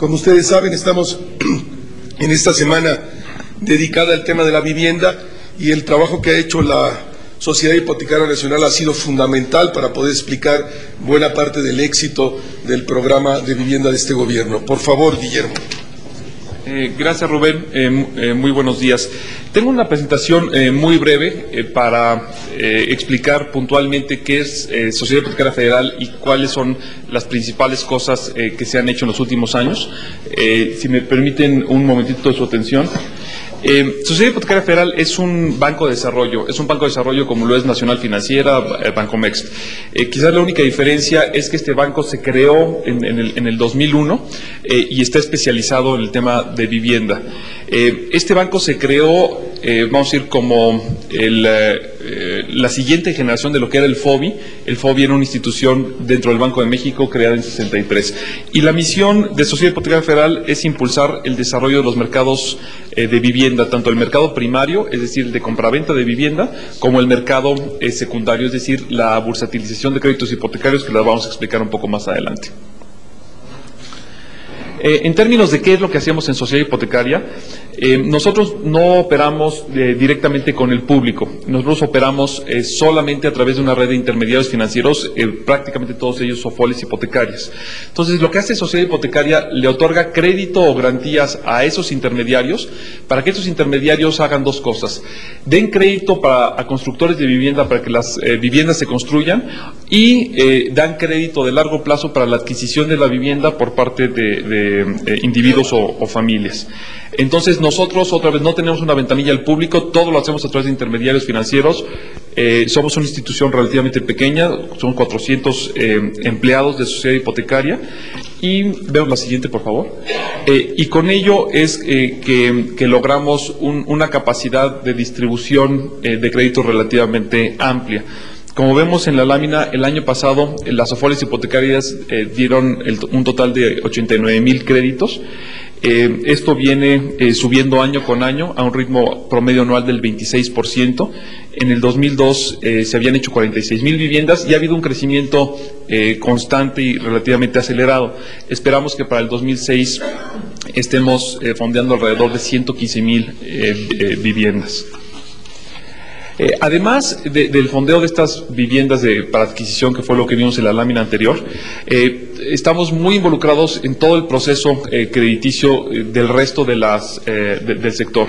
Como ustedes saben, estamos en esta semana dedicada al tema de la vivienda y el trabajo que ha hecho la Sociedad Hipotecaria Nacional ha sido fundamental para poder explicar buena parte del éxito del programa de vivienda de este gobierno. Por favor, Guillermo. Gracias, Rubén. Muy buenos días. Tengo una presentación muy breve para explicar puntualmente qué es Sociedad Hipotecaria Federal y cuáles son las principales cosas que se han hecho en los últimos años. Si me permiten un momentito de su atención. Sociedad Hipotecaria Federal es un banco de desarrollo, como lo es Nacional Financiera, Bancomext. Quizás la única diferencia es que este banco se creó en el 2001 y está especializado en el tema de vivienda. Este banco se creó, vamos a decir, como la siguiente generación de lo que era el FOBI. El FOBI era una institución dentro del Banco de México creada en 63. Y la misión de Sociedad Hipotecaria Federal es impulsar el desarrollo de los mercados de vivienda, tanto el mercado primario, es decir, el de compraventa de vivienda, como el mercado secundario, es decir, la bursatilización de créditos hipotecarios, que la vamos a explicar un poco más adelante. En términos de qué es lo que hacemos en Sociedad Hipotecaria, nosotros no operamos directamente con el público. Nosotros operamos solamente a través de una red de intermediarios financieros, prácticamente todos ellos sofoles hipotecarias. Entonces, lo que hace Sociedad Hipotecaria le otorga crédito o garantías a esos intermediarios para que esos intermediarios hagan dos cosas. Den crédito a constructores de vivienda para que las viviendas se construyan y dan crédito de largo plazo para la adquisición de la vivienda por parte de individuos o familias. Entonces, nosotros, otra vez, no tenemos una ventanilla al público, todo lo hacemos a través de intermediarios financieros. Somos una institución relativamente pequeña, son 400 empleados de Sociedad Hipotecaria. Y vemos la siguiente, por favor. Y con ello es que logramos una capacidad de distribución de créditos relativamente amplia. Como vemos en la lámina, el año pasado las sofoles hipotecarias dieron un total de 89,000 créditos. Esto viene subiendo año con año a un ritmo promedio anual del 26%. En el 2002 se habían hecho 46,000 viviendas y ha habido un crecimiento constante y relativamente acelerado. Esperamos que para el 2006 estemos fondeando alrededor de 115,000 viviendas. Además del fondeo de estas viviendas para adquisición, que fue lo que vimos en la lámina anterior, estamos muy involucrados en todo el proceso crediticio del resto de del sector.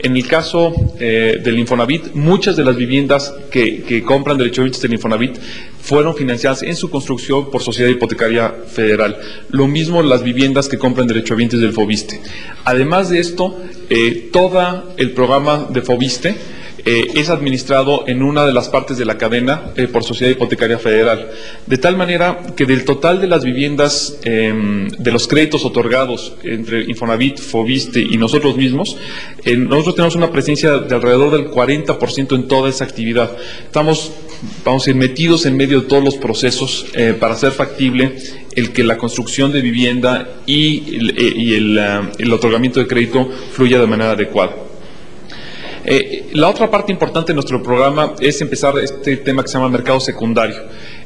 En el caso del Infonavit, muchas de las viviendas que compran derechohabientes del Infonavit fueron financiadas en su construcción por Sociedad Hipotecaria Federal. Lo mismo las viviendas que compran derechohabientes del Fobiste. Además de esto, todo el programa de Fobiste es administrado en una de las partes de la cadena por Sociedad Hipotecaria Federal, de tal manera que del total de las viviendas, de los créditos otorgados entre Infonavit, Fobiste y nosotros mismos, nosotros tenemos una presencia de alrededor del 40% en toda esa actividad. Estamos, vamos a ir metidos en medio de todos los procesos para hacer factible el que la construcción de vivienda y el otorgamiento de crédito fluya de manera adecuada. La otra parte importante de nuestro programa es empezar este tema que se llama mercado secundario.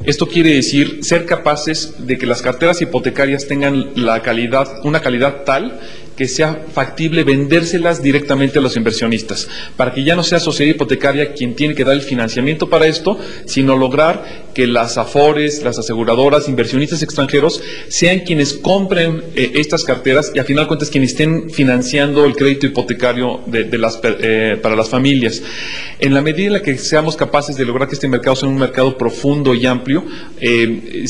Esto quiere decir ser capaces de que las carteras hipotecarias tengan una calidad tal que sea factible vendérselas directamente a los inversionistas, para que ya no sea Sociedad Hipotecaria quien tiene que dar el financiamiento para esto, sino lograr que las AFORES, las aseguradoras, inversionistas extranjeros sean quienes compren estas carteras y, a final de cuentas, quienes estén financiando el crédito hipotecario para las familias. En la medida en la que seamos capaces de lograr que este mercado sea un mercado profundo y amplio, el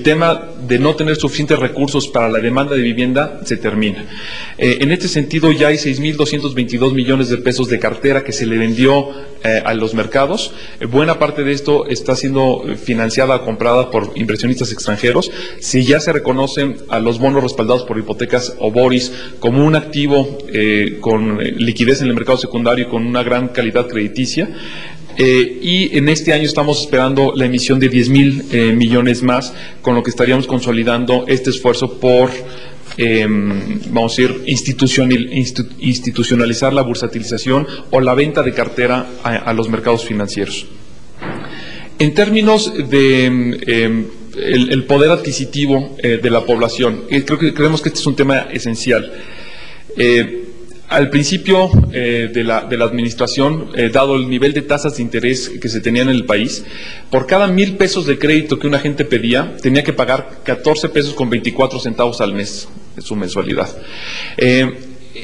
tema de no tener suficientes recursos para la demanda de vivienda se termina. En este sentido, ya hay 6,222 millones de pesos de cartera que se le vendió a los mercados. Buena parte de esto está siendo financiada o comprada por inversionistas extranjeros. Si ya se reconocen a los bonos respaldados por hipotecas o bonis como un activo con liquidez en el mercado secundario y con una gran calidad crediticia. Y en este año estamos esperando la emisión de 10,000 millones más, con lo que estaríamos consolidando este esfuerzo por vamos a decir, institucionalizar la bursatilización o la venta de cartera a los mercados financieros. En términos de el poder adquisitivo de la población. Creemos que este es un tema esencial. Al principio de la administración, dado el nivel de tasas de interés que se tenían en el país, por cada 1,000 pesos de crédito que una gente pedía, tenía que pagar 14 pesos con 24 centavos al mes, es su mensualidad.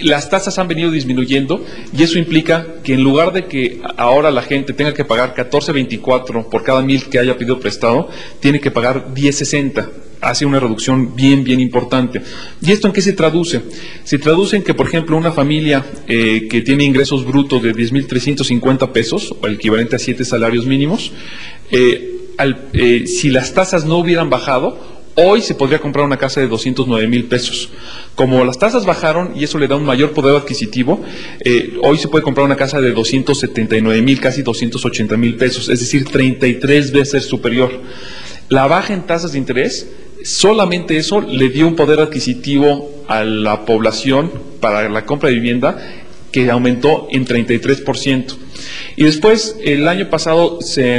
Las tasas han venido disminuyendo y eso implica que en lugar de que ahora la gente tenga que pagar 14.24 por cada 1,000 que haya pedido prestado, tiene que pagar 10.60. Hace una reducción bien importante. ¿Y esto en qué se traduce? Se traduce en que, por ejemplo, una familia que tiene ingresos brutos de 10.350 pesos, o el equivalente a 7 salarios mínimos, si las tasas no hubieran bajado, hoy se podría comprar una casa de 209,000 pesos. Como las tasas bajaron y eso le da un mayor poder adquisitivo, hoy se puede comprar una casa de 279,000, casi 280,000 pesos, es decir, 33 veces superior. La baja en tasas de interés, solamente eso le dio un poder adquisitivo a la población para la compra de vivienda que aumentó en 33%. Y después, el año pasado se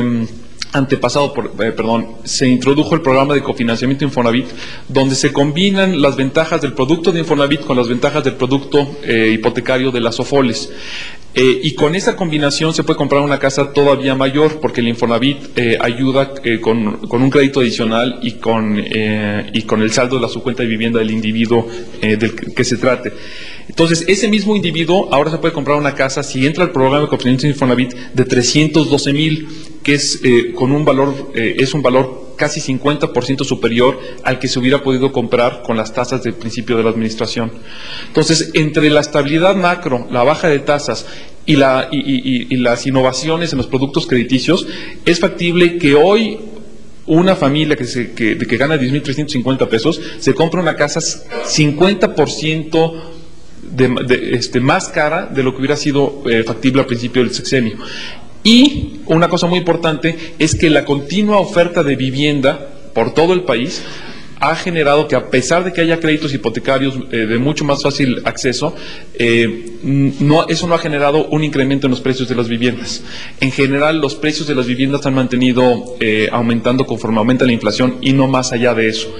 introdujo el programa de cofinanciamiento Infonavit, donde se combinan las ventajas del producto de Infonavit con las ventajas del producto hipotecario de las OFOLES. Y con esa combinación se puede comprar una casa todavía mayor, porque el Infonavit ayuda con un crédito adicional y con el saldo de la subcuenta de vivienda del individuo del que se trate. Entonces, ese mismo individuo ahora se puede comprar una casa, si entra al programa de cofinanciamiento Infonavit, de 312,000, que es un valor casi 50% superior al que se hubiera podido comprar con las tasas del principio de la administración. Entonces, entre la estabilidad macro, la baja de tasas y las innovaciones en los productos crediticios, es factible que hoy una familia que gana 10.350 pesos se compra una casa 50% más cara de lo que hubiera sido factible al principio del sexenio. Y una cosa muy importante es que la continua oferta de vivienda por todo el país ha generado que, a pesar de que haya créditos hipotecarios de mucho más fácil acceso, eso no ha generado un incremento en los precios de las viviendas. En general, los precios de las viviendas han mantenido aumentando conforme aumenta la inflación y no más allá de eso.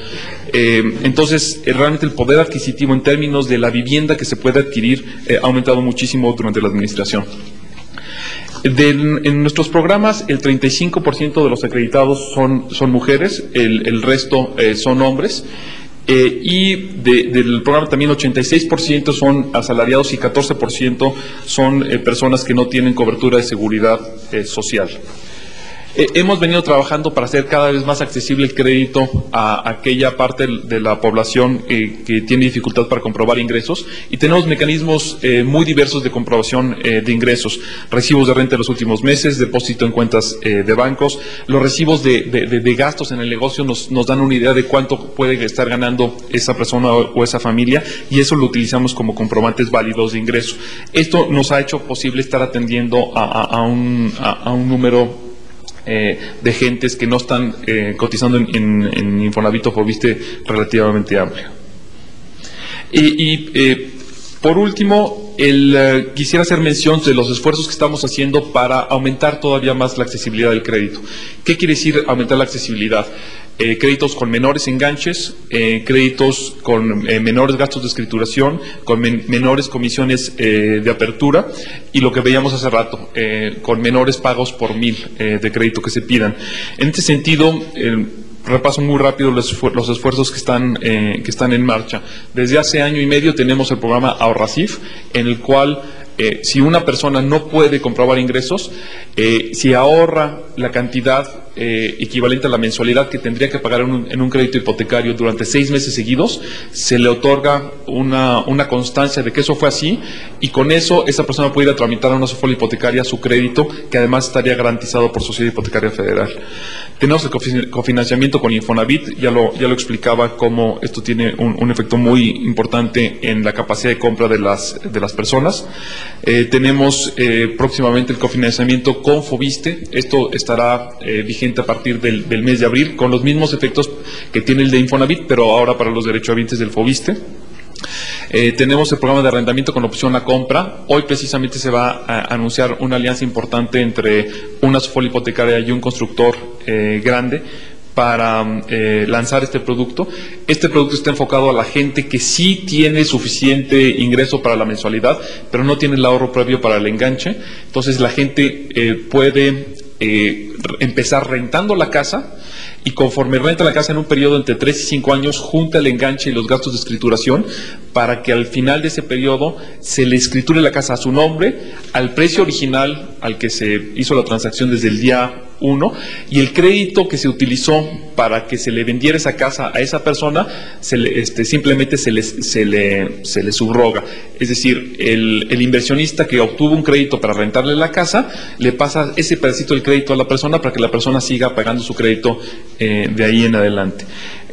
Entonces, realmente el poder adquisitivo en términos de la vivienda que se puede adquirir ha aumentado muchísimo durante la administración. En nuestros programas, el 35% de los acreditados son mujeres, el resto son hombres, y del programa también 86% son asalariados y 14% son personas que no tienen cobertura de seguridad social. Hemos venido trabajando para hacer cada vez más accesible el crédito a aquella parte de la población que tiene dificultad para comprobar ingresos, y tenemos mecanismos muy diversos de comprobación de ingresos: recibos de renta de los últimos meses, depósito en cuentas de bancos. Los recibos de gastos en el negocio nos dan una idea de cuánto puede estar ganando esa persona o esa familia, y eso lo utilizamos como comprobantes válidos de ingreso. Esto nos ha hecho posible estar atendiendo a un número de gentes que no están cotizando en Infonavit o Foviste relativamente amplio. Por último, quisiera hacer mención de los esfuerzos que estamos haciendo para aumentar todavía más la accesibilidad del crédito. ¿Qué quiere decir aumentar la accesibilidad? Créditos con menores enganches, créditos con menores gastos de escrituración, con menores comisiones de apertura, y lo que veíamos hace rato, con menores pagos por 1,000 de crédito que se pidan. En este sentido, repaso muy rápido los esfuerzos que están en marcha. Desde hace año y medio tenemos el programa Ahorracif, en el cual si una persona no puede comprobar ingresos, si ahorra la cantidad equivalente a la mensualidad que tendría que pagar en un crédito hipotecario durante 6 meses seguidos, se le otorga una constancia de que eso fue así, y con eso esa persona puede ir a tramitar a una sofolia hipotecaria su crédito, que además estaría garantizado por Sociedad Hipotecaria Federal. Tenemos el cofinanciamiento con Infonavit, ya lo explicaba cómo esto tiene un efecto muy importante en la capacidad de compra de las personas. Tenemos próximamente el cofinanciamiento con Foviste. Esto estará vigente a partir del mes de abril, con los mismos efectos que tiene el de Infonavit, pero ahora para los derechohabientes del Foviste. Tenemos el programa de arrendamiento con opción a compra. Hoy precisamente se va a anunciar una alianza importante entre una sofolia hipotecaria y un constructor grande, para lanzar este producto. Este producto está enfocado a la gente que sí tiene suficiente ingreso para la mensualidad, pero no tiene el ahorro previo para el enganche. Entonces la gente puede empezar rentando la casa, y conforme renta la casa en un periodo entre 3 y 5 años, junta el enganche y los gastos de escrituración para que al final de ese periodo se le escriture la casa a su nombre, al precio original al que se hizo la transacción desde el día 1, y el crédito que se utilizó para que se le vendiera esa casa a esa persona simplemente se le subroga. Es decir, el inversionista que obtuvo un crédito para rentarle la casa le pasa ese pedacito del crédito a la persona para que la persona siga pagando su crédito de ahí en adelante.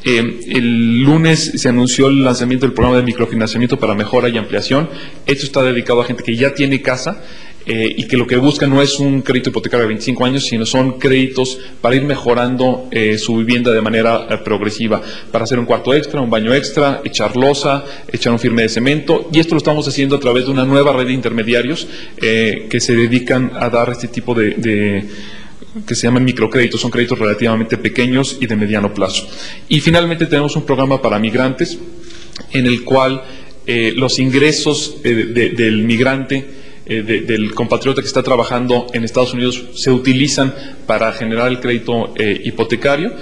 El lunes se anunció el lanzamiento del programa de microfinanciamiento para mejora y ampliación. Esto está dedicado a gente que ya tiene casa y que lo que busca no es un crédito hipotecario de 25 años, sino son créditos para ir mejorando su vivienda de manera progresiva, para hacer un cuarto extra, un baño extra, echar losa, echar un firme de cemento, y esto lo estamos haciendo a través de una nueva red de intermediarios que se dedican a dar este tipo que se llaman microcréditos. Son créditos relativamente pequeños y de mediano plazo. Y finalmente tenemos un programa para migrantes en el cual los ingresos del migrante, del compatriota que está trabajando en Estados Unidos, se utilizan para generar el crédito hipotecario,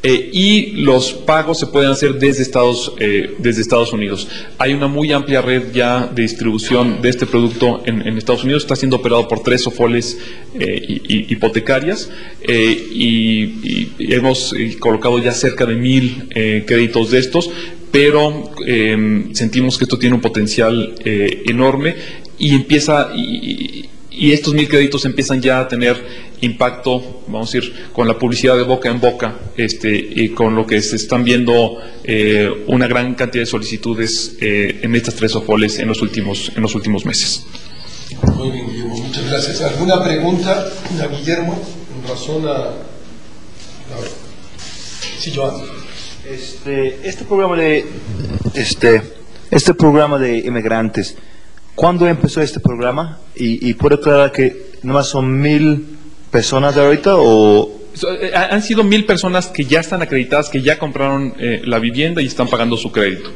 y los pagos se pueden hacer desde Estados Unidos. Hay una muy amplia red ya de distribución de este producto en Estados Unidos. Está siendo operado por 3 sofoles hipotecarias, y hemos colocado ya cerca de 1,000 créditos de estos, pero sentimos que esto tiene un potencial enorme, y estos 1,000 créditos empiezan ya a tener impacto, vamos a decir, con la publicidad de boca en boca, y con lo que se están viendo una gran cantidad de solicitudes en estas 3 sofoles en los últimos meses. Muy bien, Guillermo, muchas gracias. ¿Alguna pregunta a Guillermo en razón a... Sí, Joan. Este programa de inmigrantes, ¿cuándo empezó este programa? Y puedo aclarar que nomás son 1,000 personas de ahorita, o... Han sido 1,000 personas que ya están acreditadas, que ya compraron la vivienda y están pagando su crédito.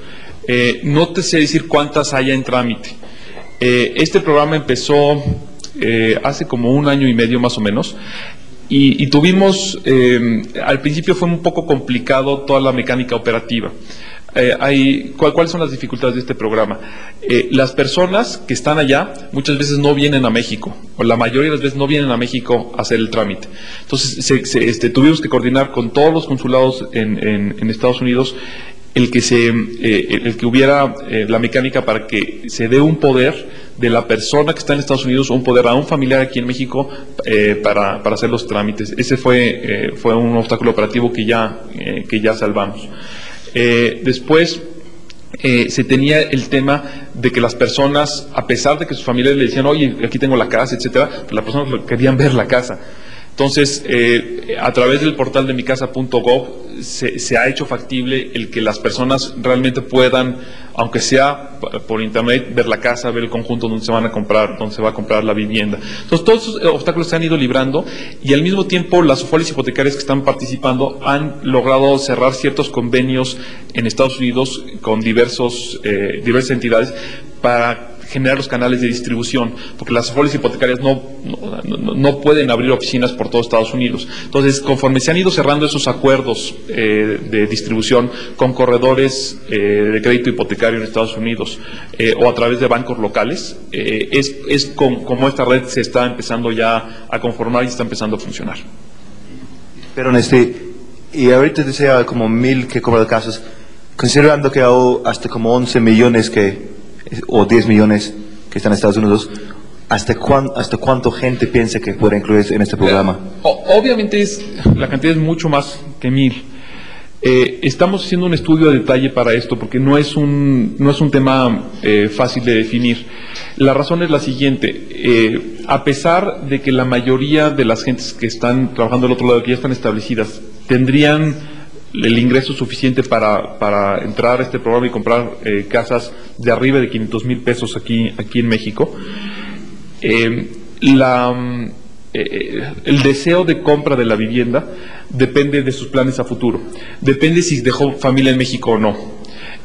No te sé decir cuántas haya en trámite. Este programa empezó hace como 1 año y medio más o menos. Y tuvimos, al principio fue un poco complicado toda la mecánica operativa. ¿Cuáles son las dificultades de este programa? Las personas que están allá muchas veces no vienen a México, o la mayoría de las veces no vienen a México a hacer el trámite. Entonces tuvimos que coordinar con todos los consulados en Estados Unidos el que hubiera la mecánica para que se dé un poder de la persona que está en Estados Unidos, un poder a un familiar aquí en México para hacer los trámites. Ese fue un obstáculo operativo que ya salvamos. Después se tenía el tema de que las personas, a pesar de que sus familiares le decían, oye, aquí tengo la casa, etcétera, pues las personas querían ver la casa. Entonces, a través del portal de micasa.gov se ha hecho factible el que las personas realmente puedan, aunque sea por internet, ver la casa, ver el conjunto donde se va a comprar la vivienda. Entonces, todos esos obstáculos se han ido librando, y al mismo tiempo las sofoles hipotecarias que están participando han logrado cerrar ciertos convenios en Estados Unidos con diversas entidades para generar los canales de distribución, porque las sofoles hipotecarias no pueden abrir oficinas por todo Estados Unidos. Entonces, conforme se han ido cerrando esos acuerdos de distribución con corredores de crédito hipotecario en Estados Unidos o a través de bancos locales, es como esta red se está empezando ya a conformar y está empezando a funcionar. Pero y ahorita decía como 1,000 que compran casas, considerando que hay hasta como 11 millones o 10 millones que están en Estados Unidos, ¿hasta cuánto gente piensa que puede incluir en este programa? Obviamente la cantidad es mucho más que 1,000. Estamos haciendo un estudio a detalle para esto, porque no es un tema fácil de definir. La razón es la siguiente: a pesar de que la mayoría de las gentes que están trabajando del otro lado, que ya están establecidas, tendrían el ingreso suficiente para entrar a este programa y comprar casas de arriba de 500,000 pesos aquí en México, el deseo de compra de la vivienda depende de sus planes a futuro, depende si dejó familia en México o no.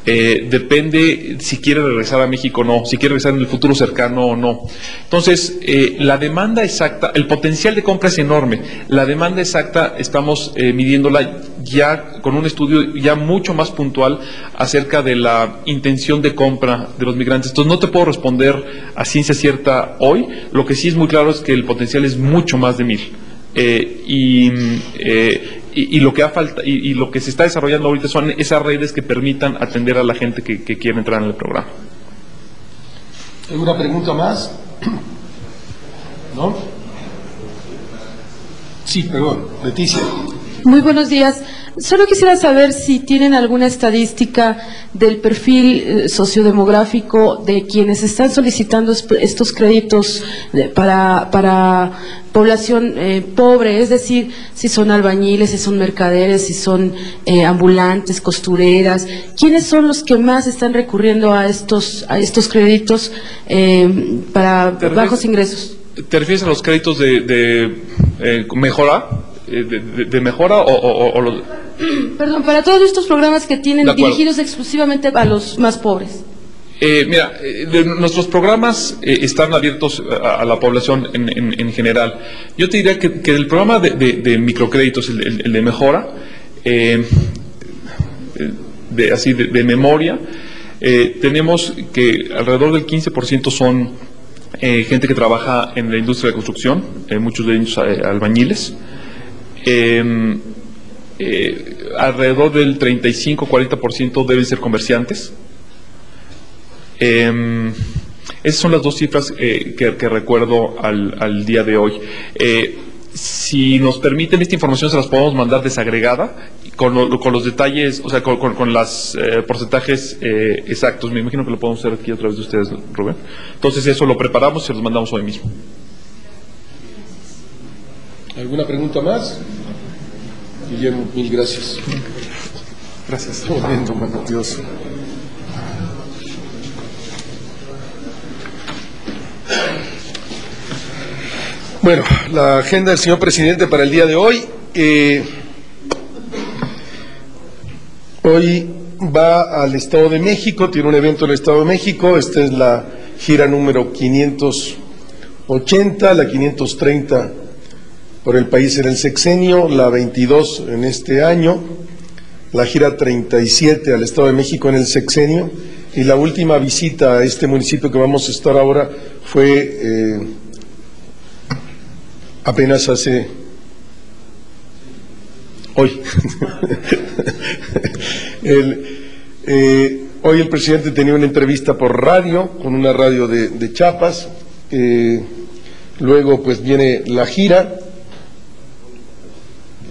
Depende si quiere regresar a México o no, si quiere regresar en el futuro cercano o no. Entonces, la demanda exacta, el potencial de compra es enorme. La demanda exacta estamos midiéndola ya con un estudio ya mucho más puntual acerca de la intención de compra de los migrantes. Entonces, no te puedo responder a ciencia cierta hoy. Lo que sí es muy claro es que el potencial es mucho más de 1,000. Y lo que ha y lo que se está desarrollando ahorita son esas redes que permitan atender a la gente que quiere entrar en el programa. ¿Alguna pregunta más? ¿No? Sí, perdón, Leticia. Muy buenos días. Solo quisiera saber si tienen alguna estadística del perfil sociodemográfico de quienes están solicitando estos créditos para población pobre, es decir, si son albañiles, si son mercaderes, si son ambulantes, costureras. ¿Quiénes son los que más están recurriendo a estos créditos para bajos ingresos? ¿Te refieres a los créditos de mejora? ¿De mejora o los...? Perdón, para todos estos programas que tienen dirigidos exclusivamente a los más pobres. Mira, nuestros programas están abiertos a la población en general. Yo te diría que el programa de microcréditos, el de mejora, de memoria, tenemos que alrededor del 15% son gente que trabaja en la industria de construcción, muchos de ellos albañiles. Alrededor del 35-40% deben ser comerciantes. Esas son las dos cifras que recuerdo al día de hoy. Si nos permiten, esta información se las podemos mandar desagregada con los detalles, o sea, con los porcentajes exactos. Me imagino que lo podemos hacer aquí a través de ustedes, Rubén. Entonces eso lo preparamos y se los mandamos hoy mismo. ¿Alguna pregunta más? Guillermo, mil gracias. Gracias. Estamos viendo, mano, Dios. Bueno, la agenda del señor presidente para el día de hoy. Hoy va al Estado de México, tiene un evento en el Estado de México. Esta es la gira número 580, la 530 por el país en el sexenio, la 22 en este año, la gira 37 al Estado de México en el sexenio, y la última visita a este municipio que vamos a estar ahora fue apenas hoy. Hoy el presidente tenía una entrevista por radio, con una radio de Chiapas, luego pues viene la gira.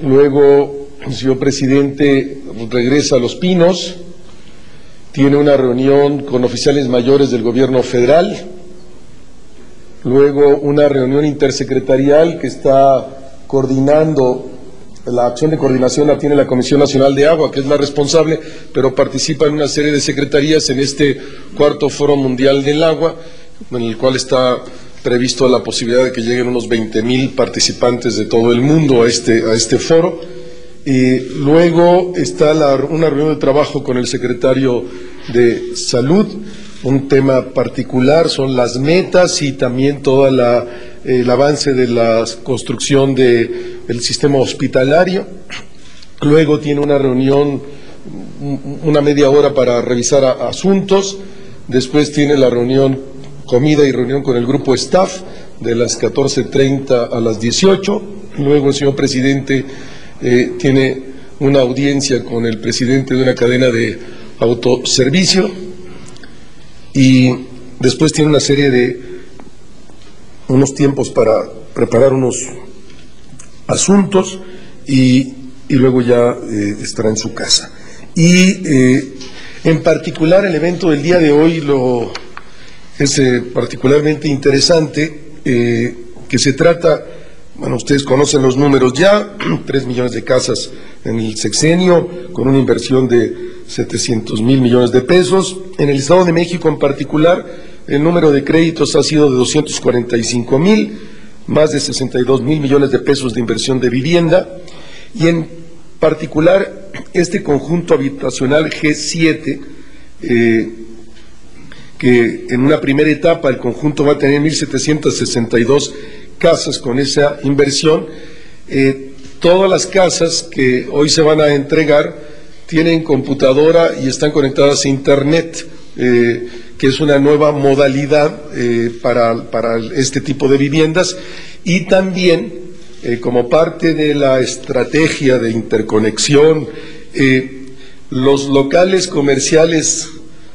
Luego el señor presidente regresa a Los Pinos, tiene una reunión con oficiales mayores del gobierno federal, luego una reunión intersecretarial que está coordinando, la acción de coordinación la tiene la Comisión Nacional de Agua, que es la responsable, pero participa en una serie de secretarías en este cuarto Foro Mundial del Agua, en el cual está previsto la posibilidad de que lleguen unos 20,000 participantes de todo el mundo a este foro. Y luego está una reunión de trabajo con el secretario de Salud. Un tema particular son las metas y también todo el avance de la construcción del sistema hospitalario. Luego tiene una reunión, una media hora para revisar asuntos. Después tiene la reunión, comida y reunión con el grupo staff de las 14:30 a las 18. Luego el señor presidente tiene una audiencia con el presidente de una cadena de autoservicio y después tiene una serie de unos tiempos para preparar unos asuntos y luego ya estará en su casa. Y en particular el evento del día de hoy es particularmente interesante, que se trata, bueno, ustedes conocen los números ya, 3 millones de casas en el sexenio, con una inversión de 700,000 millones de pesos. En el Estado de México en particular, el número de créditos ha sido de 245,000, más de 62,000 millones de pesos de inversión de vivienda, y en particular este conjunto habitacional G7, que en una primera etapa el conjunto va a tener 1,762 casas con esa inversión. Todas las casas que hoy se van a entregar tienen computadora y están conectadas a Internet, que es una nueva modalidad para este tipo de viviendas, y también como parte de la estrategia de interconexión, los locales comerciales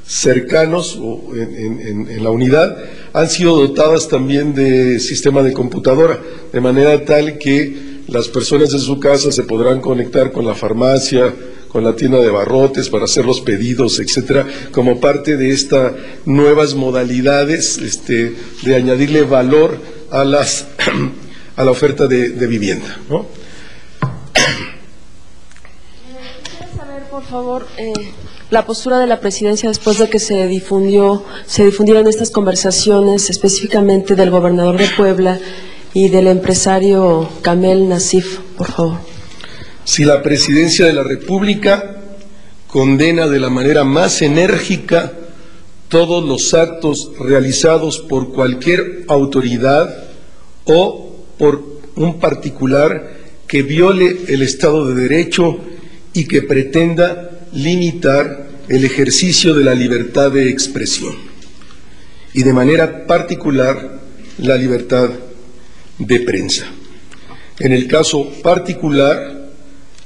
cercanos o en la unidad han sido dotadas también de sistema de computadora, de manera tal que las personas en su casa se podrán conectar con la farmacia, con la tienda de abarrotes para hacer los pedidos, etcétera, como parte de estas nuevas modalidades de añadirle valor a a la oferta de vivienda, ¿no? Quisiera saber, por favor, la postura de la presidencia después de que se difundieron estas conversaciones, específicamente del gobernador de Puebla y del empresario Kamel Nasif, por favor. Si la presidencia de la República condena de la manera más enérgica todos los actos realizados por cualquier autoridad o por un particular que viole el Estado de Derecho y que pretenda limitar el ejercicio de la libertad de expresión, y de manera particular la libertad de prensa. En el caso particular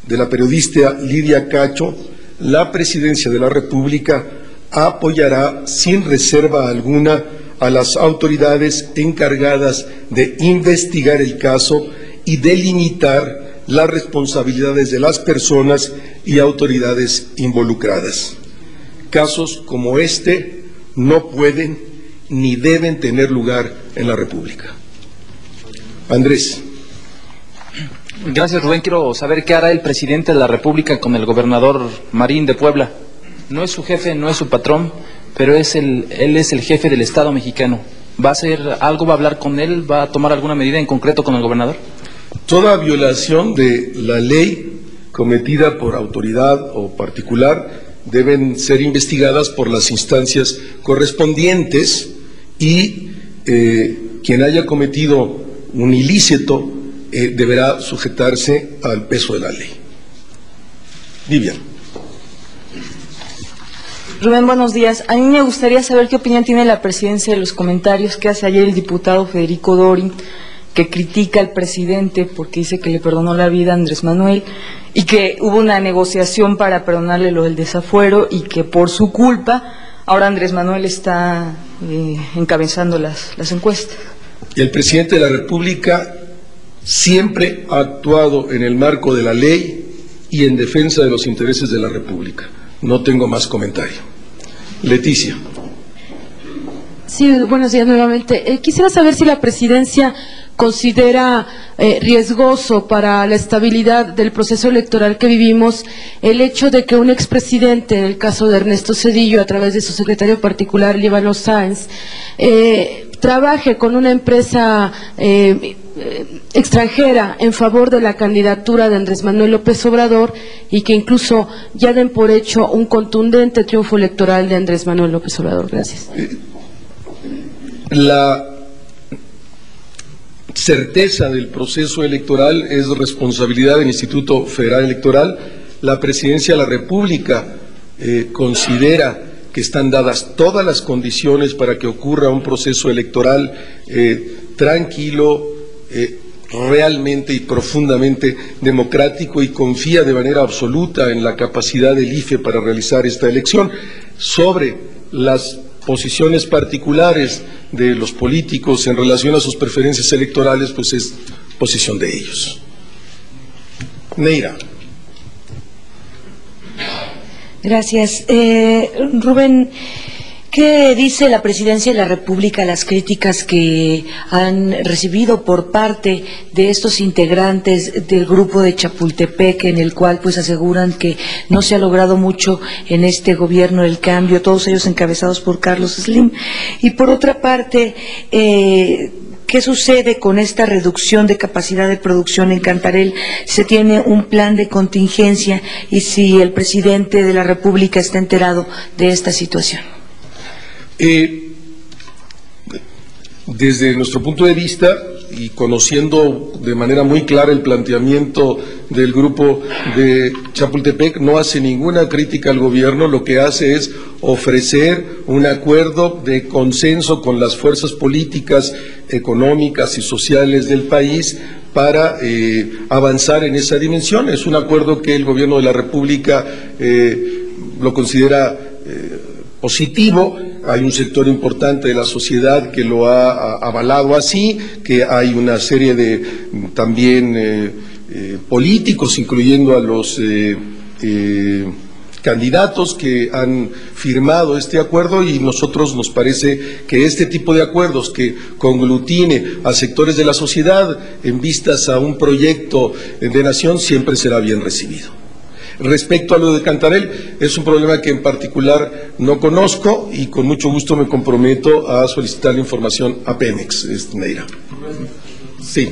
de la periodista Lidia Cacho, la Presidencia de la República apoyará sin reserva alguna a las autoridades encargadas de investigar el caso y delimitar las responsabilidades de las personas y autoridades involucradas. Casos como este no pueden ni deben tener lugar en la República. Andrés. Gracias, Rubén. Quiero saber qué hará el presidente de la República con el gobernador Marín de Puebla. No es su jefe, no es su patrón, pero él es el jefe del Estado mexicano. ¿Va a hacer algo, va a hablar con él, va a tomar alguna medida en concreto con el gobernador? Toda violación de la ley cometida por autoridad o particular deben ser investigadas por las instancias correspondientes, y quien haya cometido un ilícito deberá sujetarse al peso de la ley. Vivian. Rubén, buenos días. A mí me gustaría saber qué opinión tiene la presidencia de los comentarios que hace ayer el diputado Federico Dorin, que critica al presidente porque dice que le perdonó la vida a Andrés Manuel y que hubo una negociación para perdonarle lo del desafuero y que por su culpa ahora Andrés Manuel está encabezando las encuestas. El presidente de la República siempre ha actuado en el marco de la ley y en defensa de los intereses de la República. No tengo más comentario. Leticia. Sí, buenos días nuevamente. Quisiera saber si la presidencia considera riesgoso para la estabilidad del proceso electoral que vivimos el hecho de que un expresidente, en el caso de Ernesto Zedillo, a través de su secretario particular, Líbano Sáenz, trabaje con una empresa extranjera en favor de la candidatura de Andrés Manuel López Obrador, y que incluso ya den por hecho un contundente triunfo electoral de Andrés Manuel López Obrador. Gracias. La certeza del proceso electoral es responsabilidad del Instituto Federal Electoral. La Presidencia de la República considera que están dadas todas las condiciones para que ocurra un proceso electoral tranquilo, realmente y profundamente democrático, y confía de manera absoluta en la capacidad del IFE para realizar esta elección. Sobre las posiciones particulares de los políticos en relación a sus preferencias electorales, pues es posición de ellos. Neira. Gracias. Rubén, ¿qué dice la Presidencia de la República a las críticas que han recibido por parte de estos integrantes del grupo de Chapultepec, en el cual pues aseguran que no se ha logrado mucho en este gobierno del cambio, todos ellos encabezados por Carlos Slim? Y por otra parte, ¿qué ¿qué sucede con esta reducción de capacidad de producción en Cantarell? ¿Se tiene un plan de contingencia y si el presidente de la República está enterado de esta situación? Desde nuestro punto de vista, y conociendo de manera muy clara el planteamiento del grupo de Chapultepec, no hace ninguna crítica al gobierno, lo que hace es ofrecer un acuerdo de consenso con las fuerzas políticas, económicas y sociales del país para avanzar en esa dimensión. Es un acuerdo que el gobierno de la República lo considera positivo. Hay un sector importante de la sociedad que lo ha avalado así, que hay una serie de también políticos, incluyendo a los candidatos que han firmado este acuerdo, y nosotros nos parece que este tipo de acuerdos que conglutine a sectores de la sociedad en vistas a un proyecto de nación siempre será bien recibido. Respecto a lo de Cantarell, es un problema que en particular no conozco y con mucho gusto me comprometo a solicitar la información a Pemex, Neira. Sí.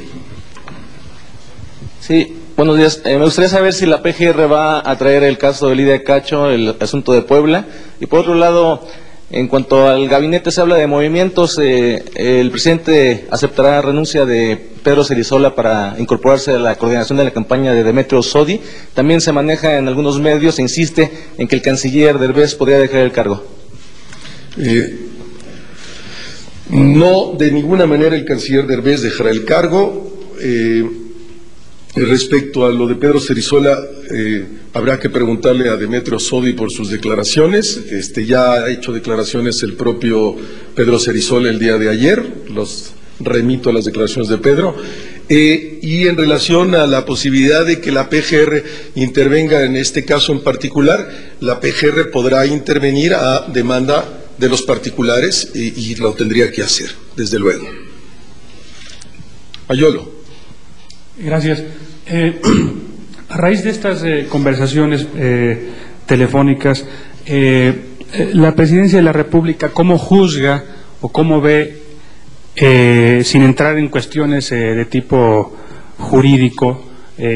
Sí, buenos días. Me gustaría saber si la PGR va a traer el caso de Lidia Cacho, el asunto de Puebla. Y por otro lado, en cuanto al gabinete, se habla de movimientos. El presidente aceptará la renuncia de Pedro Cerizola para incorporarse a la coordinación de la campaña de Demetrio Sodi. También se maneja en algunos medios, se insiste en que el canciller Derbez podría dejar el cargo. No, de ninguna manera el canciller Derbez dejará el cargo. Respecto a lo de Pedro Cerizola, habrá que preguntarle a Demetrio Sodi por sus declaraciones. Ya ha hecho declaraciones el propio Pedro Cerizola el día de ayer, los remito a las declaraciones de Pedro. Y en relación a la posibilidad de que la PGR intervenga en este caso en particular, la PGR podrá intervenir a demanda de los particulares y lo tendría que hacer, desde luego. Ayolo. Gracias. A raíz de estas conversaciones telefónicas, la Presidencia de la República, ¿cómo juzga o cómo ve, sin entrar en cuestiones de tipo jurídico,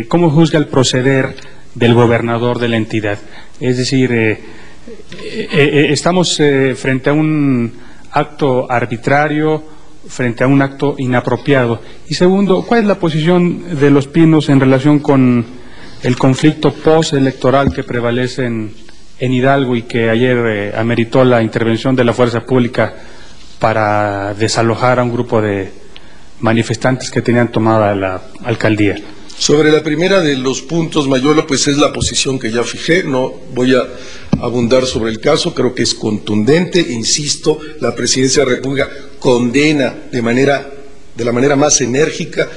cómo juzga el proceder del gobernador de la entidad? Es decir, estamos frente a un acto arbitrario, frente a un acto inapropiado. Y segundo, ¿cuál es la posición de Los Pinos en relación con el conflicto postelectoral que prevalece en Hidalgo y que ayer ameritó la intervención de la fuerza pública para desalojar a un grupo de manifestantes que tenían tomada la alcaldía? Sobre la primera de los puntos, Mayolo, pues es la posición que ya fijé, no voy a abundar sobre el caso, creo que es contundente, insisto, la Presidencia de la República condena de la manera más enérgica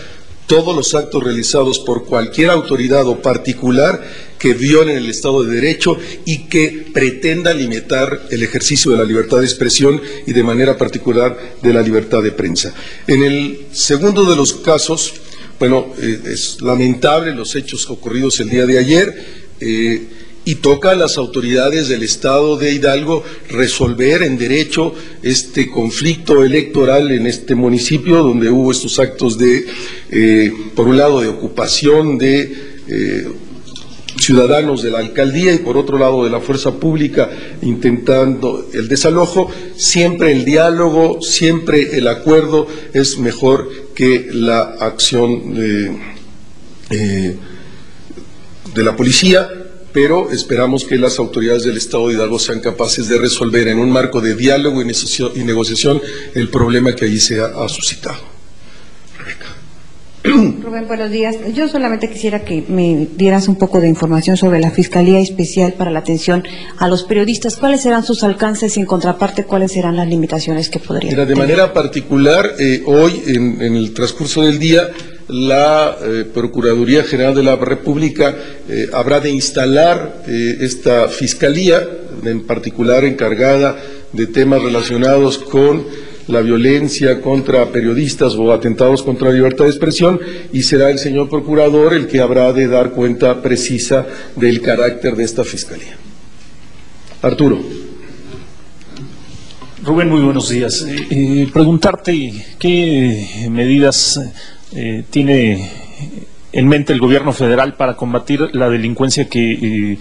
todos los actos realizados por cualquier autoridad o particular que violen el Estado de Derecho y que pretenda limitar el ejercicio de la libertad de expresión y de manera particular de la libertad de prensa. En el segundo de los casos, bueno, es lamentable los hechos ocurridos el día de ayer, y toca a las autoridades del Estado de Hidalgo resolver en derecho este conflicto electoral en este municipio donde hubo estos actos de, por un lado, de ocupación de ciudadanos de la alcaldía y por otro lado de la fuerza pública intentando el desalojo. Siempre el diálogo, siempre el acuerdo es mejor que la acción de la policía, pero esperamos que las autoridades del Estado de Hidalgo sean capaces de resolver en un marco de diálogo y negociación el problema que allí se ha suscitado. Rubén, buenos días. Yo solamente quisiera que me dieras un poco de información sobre la Fiscalía Especial para la Atención a los Periodistas. ¿Cuáles serán sus alcances y en contraparte cuáles serán las limitaciones que podrían tener? De manera particular, hoy en el transcurso del día, la Procuraduría General de la República habrá de instalar esta Fiscalía, en particular encargada de temas relacionados con la violencia contra periodistas o atentados contra la libertad de expresión, y será el señor Procurador el que habrá de dar cuenta precisa del carácter de esta Fiscalía. Arturo. Rubén, muy buenos días. Preguntarte qué medidas tiene en mente el gobierno federal para combatir la delincuencia que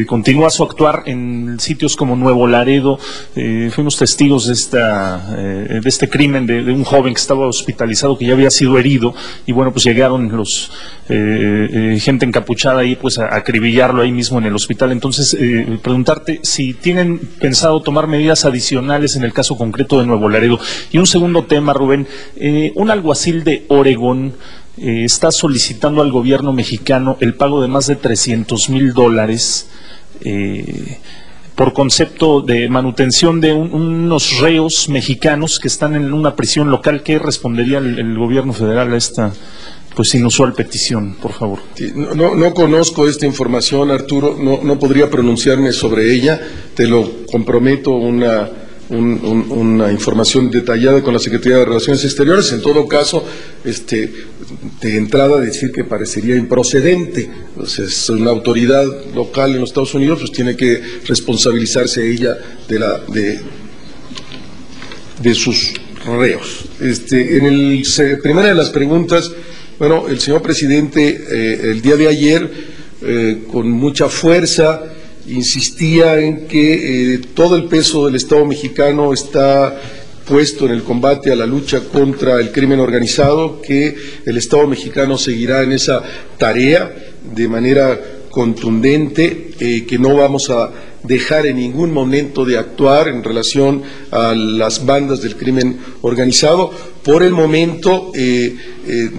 continúa su actuar en sitios como Nuevo Laredo. Fuimos testigos de este crimen de un joven que estaba hospitalizado, que ya había sido herido, y bueno, pues llegaron los gente encapuchada ahí pues a acribillarlo ahí mismo en el hospital. Entonces, preguntarte si tienen pensado tomar medidas adicionales en el caso concreto de Nuevo Laredo. Y un segundo tema, Rubén, un alguacil de Oregón está solicitando al gobierno mexicano el pago de más de $300,000 por concepto de manutención de unos reos mexicanos que están en una prisión local. ¿Qué respondería el gobierno federal a esta pues inusual petición, por favor? Sí, no conozco esta información, Arturo, no podría pronunciarme sobre ella, te lo comprometo, una información detallada con la Secretaría de Relaciones Exteriores. En todo caso, de entrada decir que parecería improcedente. Entonces, una autoridad local en los Estados Unidos pues tiene que responsabilizarse ella de sus reos. En primera de las preguntas, bueno, el señor presidente el día de ayer con mucha fuerza insistía en que todo el peso del Estado mexicano está puesto en el combate a la lucha contra el crimen organizado, que el Estado mexicano seguirá en esa tarea de manera contundente, que no vamos a dejar en ningún momento de actuar en relación a las bandas del crimen organizado. Por el momento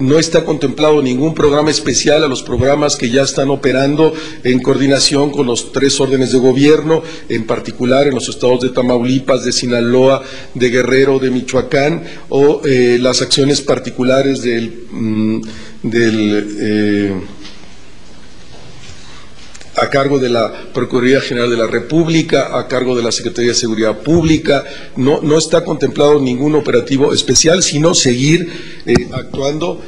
no está contemplado ningún programa especial a los programas que ya están operando en coordinación con los 3 órdenes de gobierno, en particular en los estados de Tamaulipas, de Sinaloa, de Guerrero, de Michoacán, o las acciones particulares a cargo de la Procuraduría General de la República, a cargo de la Secretaría de Seguridad Pública. No está contemplado ningún operativo especial, sino seguir actuando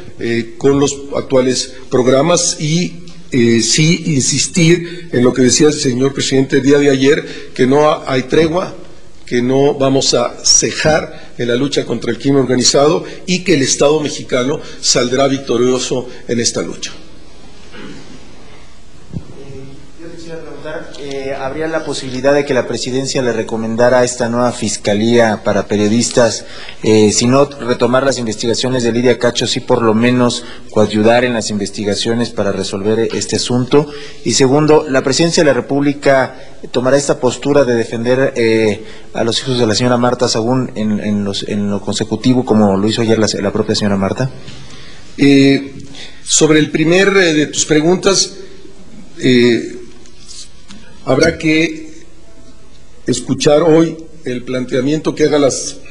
con los actuales programas y sí insistir en lo que decía el señor presidente el día de ayer, que no hay tregua, que no vamos a cejar en la lucha contra el crimen organizado y que el Estado mexicano saldrá victorioso en esta lucha. ¿Habría la posibilidad de que la presidencia le recomendara a esta nueva fiscalía para periodistas, si no retomar las investigaciones de Lidia Cacho, sí por lo menos coayudar en las investigaciones para resolver este asunto? Y segundo, ¿la presidencia de la República tomará esta postura de defender a los hijos de la señora Marta Sagún en lo consecutivo, como lo hizo ayer la propia señora Marta? Sobre el primer de tus preguntas, habrá que escuchar hoy el planteamiento que haga la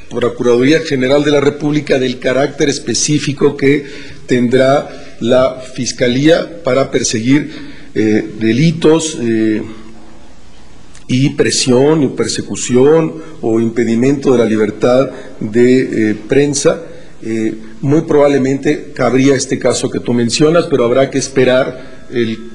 Procuraduría General de la República del carácter específico que tendrá la Fiscalía para perseguir delitos y presión, o persecución o impedimento de la libertad de prensa. Muy probablemente cabría este caso que tú mencionas, pero habrá que esperar el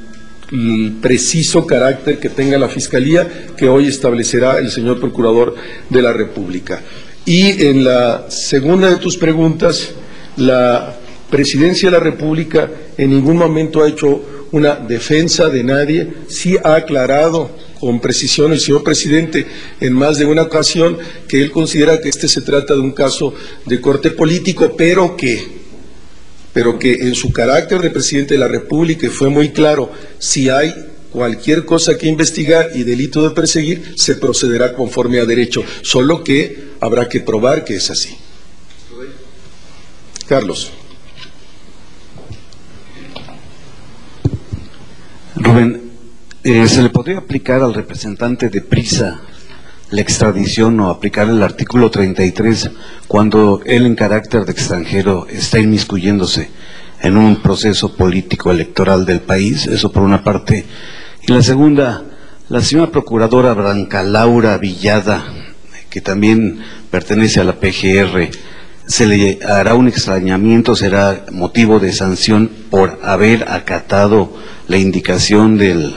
preciso carácter que tenga la Fiscalía, que hoy establecerá el señor Procurador de la República. Y en la segunda de tus preguntas, la Presidencia de la República en ningún momento ha hecho una defensa de nadie. Sí ha aclarado con precisión el señor presidente en más de una ocasión que él considera que se trata de un caso de corte político, pero que en su carácter de presidente de la República fue muy claro: si hay cualquier cosa que investigar y delito de perseguir, se procederá conforme a derecho, solo que habrá que probar que es así. Carlos. Rubén, ¿se le podría aplicar al representante de Prisa la extradición o aplicar el artículo 33 cuando él en carácter de extranjero está inmiscuyéndose en un proceso político electoral del país? Eso por una parte. Y la segunda, la señora procuradora Blanca Laura Villada, que también pertenece a la PGR, ¿se le hará un extrañamiento, será motivo de sanción por haber acatado la indicación del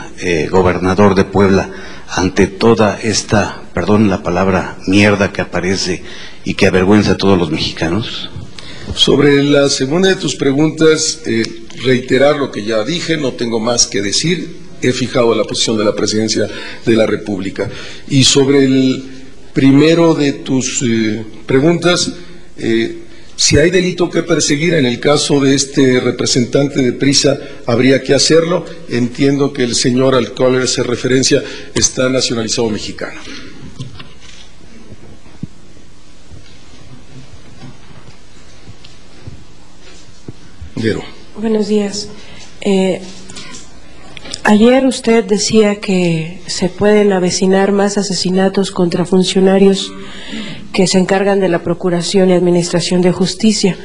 gobernador de Puebla ante toda esta perdón la palabra, mierda que aparece y que avergüenza a todos los mexicanos? Sobre la segunda de tus preguntas, reiterar lo que ya dije, no tengo más que decir, he fijado la posición de la Presidencia de la República. Y sobre el primero de tus preguntas, si hay delito que perseguir, en el caso de este representante de Prisa, habría que hacerlo. Entiendo que el señor al cual hace referencia está nacionalizado mexicano. Vero. Buenos días. Ayer usted decía que se pueden avecinar más asesinatos contra funcionarios que se encargan de la Procuración y Administración de Justicia.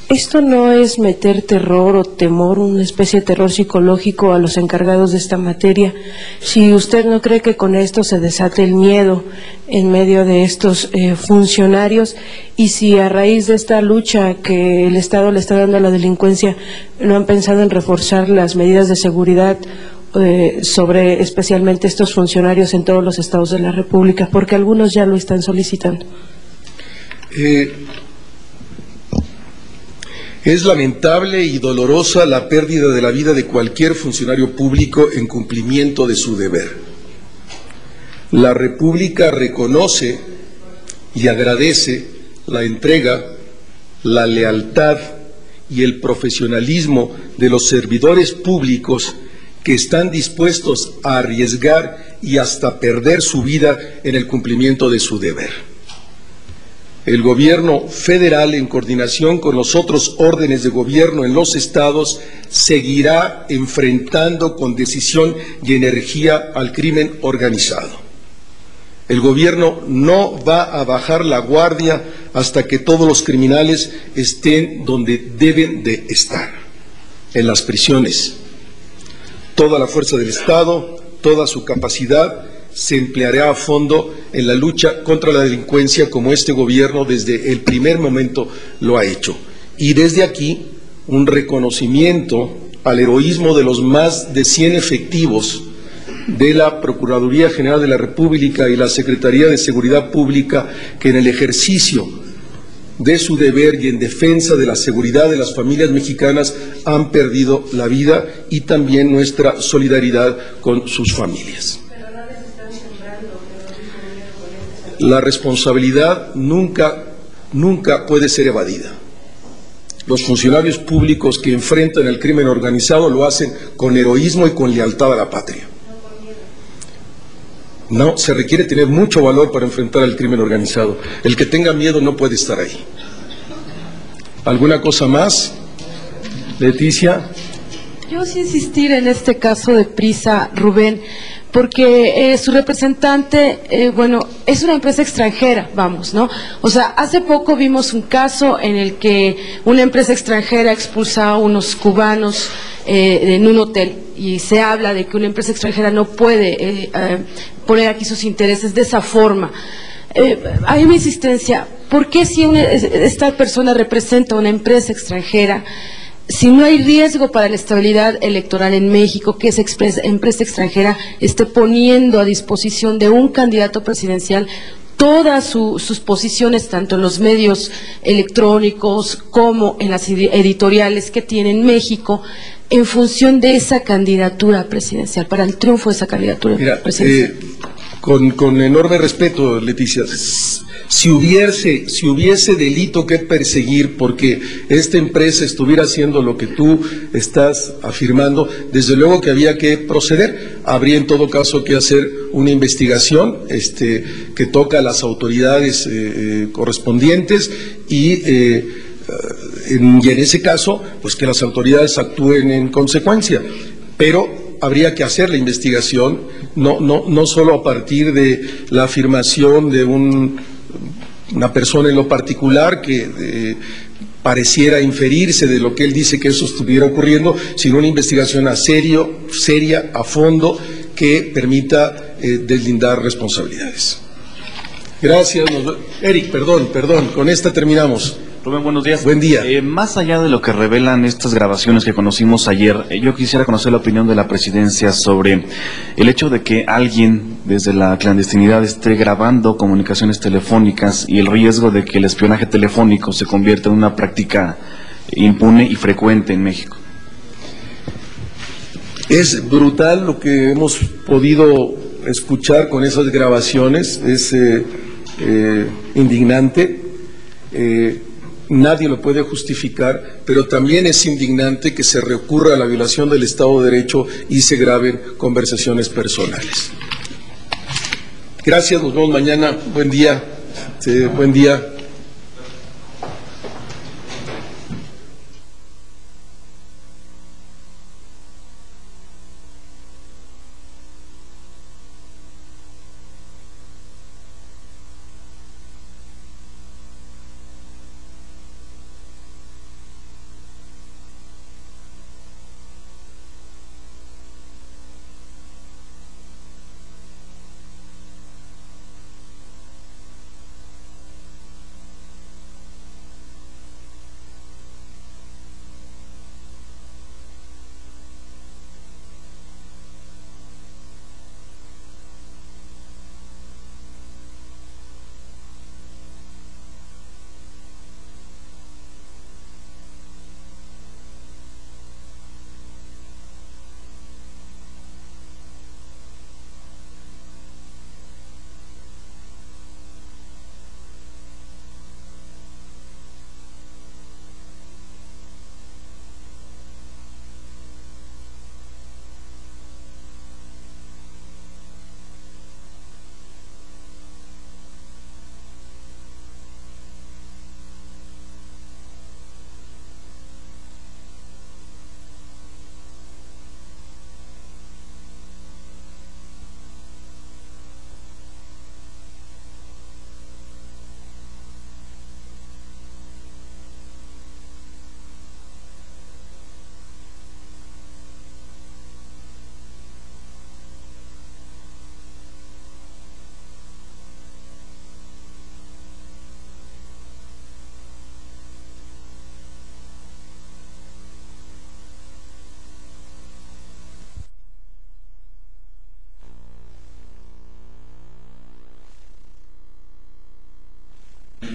¿Esto no es meter terror o temor, una especie de terror psicológico a los encargados de esta materia? Si usted no cree que con esto se desate el miedo en medio de estos funcionarios, y si a raíz de esta lucha que el Estado le está dando a la delincuencia, no han pensado en reforzar las medidas de seguridad sobre especialmente estos funcionarios en todos los estados de la República, porque algunos ya lo están solicitando. Es lamentable y dolorosa la pérdida de la vida de cualquier funcionario público en cumplimiento de su deber. La República reconoce y agradece la entrega, la lealtad y el profesionalismo de los servidores públicos que están dispuestos a arriesgar y hasta perder su vida en el cumplimiento de su deber. El gobierno federal, en coordinación con los otros órdenes de gobierno en los estados, seguirá enfrentando con decisión y energía al crimen organizado. El gobierno no va a bajar la guardia hasta que todos los criminales estén donde deben de estar, en las prisiones. Toda la fuerza del Estado, toda su capacidad se empleará a fondo en la lucha contra la delincuencia, como este gobierno desde el primer momento lo ha hecho. Y desde aquí, un reconocimiento al heroísmo de los más de 100 efectivos de la Procuraduría General de la República y la Secretaría de Seguridad Pública, que en el ejercicio de su deber y en defensa de la seguridad de las familias mexicanas han perdido la vida, y también nuestra solidaridad con sus familias. La responsabilidad nunca puede ser evadida. Los funcionarios públicos que enfrentan el crimen organizado lo hacen con heroísmo y con lealtad a la patria. No, se requiere tener mucho valor para enfrentar el crimen organizado. El que tenga miedo no puede estar ahí. ¿Alguna cosa más, Leticia? Yo sí insistir en este caso de Prisa, Rubén, porque su representante, es una empresa extranjera, vamos, ¿no? O sea, hace poco vimos un caso en el que una empresa extranjera expulsaba a unos cubanos en un hotel, y se habla de que una empresa extranjera no puede poner aquí sus intereses de esa forma. Hay una insistencia, ¿por qué si esta persona representa una empresa extranjera, si no hay riesgo para la estabilidad electoral en México, que esa empresa extranjera esté poniendo a disposición de un candidato presidencial todas sus posiciones, tanto en los medios electrónicos como en las editoriales que tiene en México, en función de esa candidatura presidencial, para el triunfo de esa candidatura presidencial? Con enorme respeto, Leticia, si hubiese delito que perseguir porque esta empresa estuviera haciendo lo que tú estás afirmando, desde luego que había que proceder. Habría en todo caso que hacer una investigación que toca a las autoridades correspondientes, y en ese caso, pues que las autoridades actúen en consecuencia. Pero habría que hacer la investigación, no solo a partir de la afirmación de una persona en lo particular que pareciera inferirse de lo que él dice que eso estuviera ocurriendo, sino una investigación seria, a fondo, que permita deslindar responsabilidades. Gracias. Eric, perdón, con esta terminamos. Rubén, buenos días. Buen día. Más allá de lo que revelan estas grabaciones que conocimos ayer, yo quisiera conocer la opinión de la presidencia sobre el hecho de que alguien desde la clandestinidad esté grabando comunicaciones telefónicas y el riesgo de que el espionaje telefónico se convierta en una práctica impune y frecuente en México. Es brutal lo que hemos podido escuchar con esas grabaciones, es indignante, nadie lo puede justificar, pero también es indignante que se recurra a la violación del Estado de Derecho y se graben conversaciones personales. Gracias, nos vemos mañana, buen día, buen día.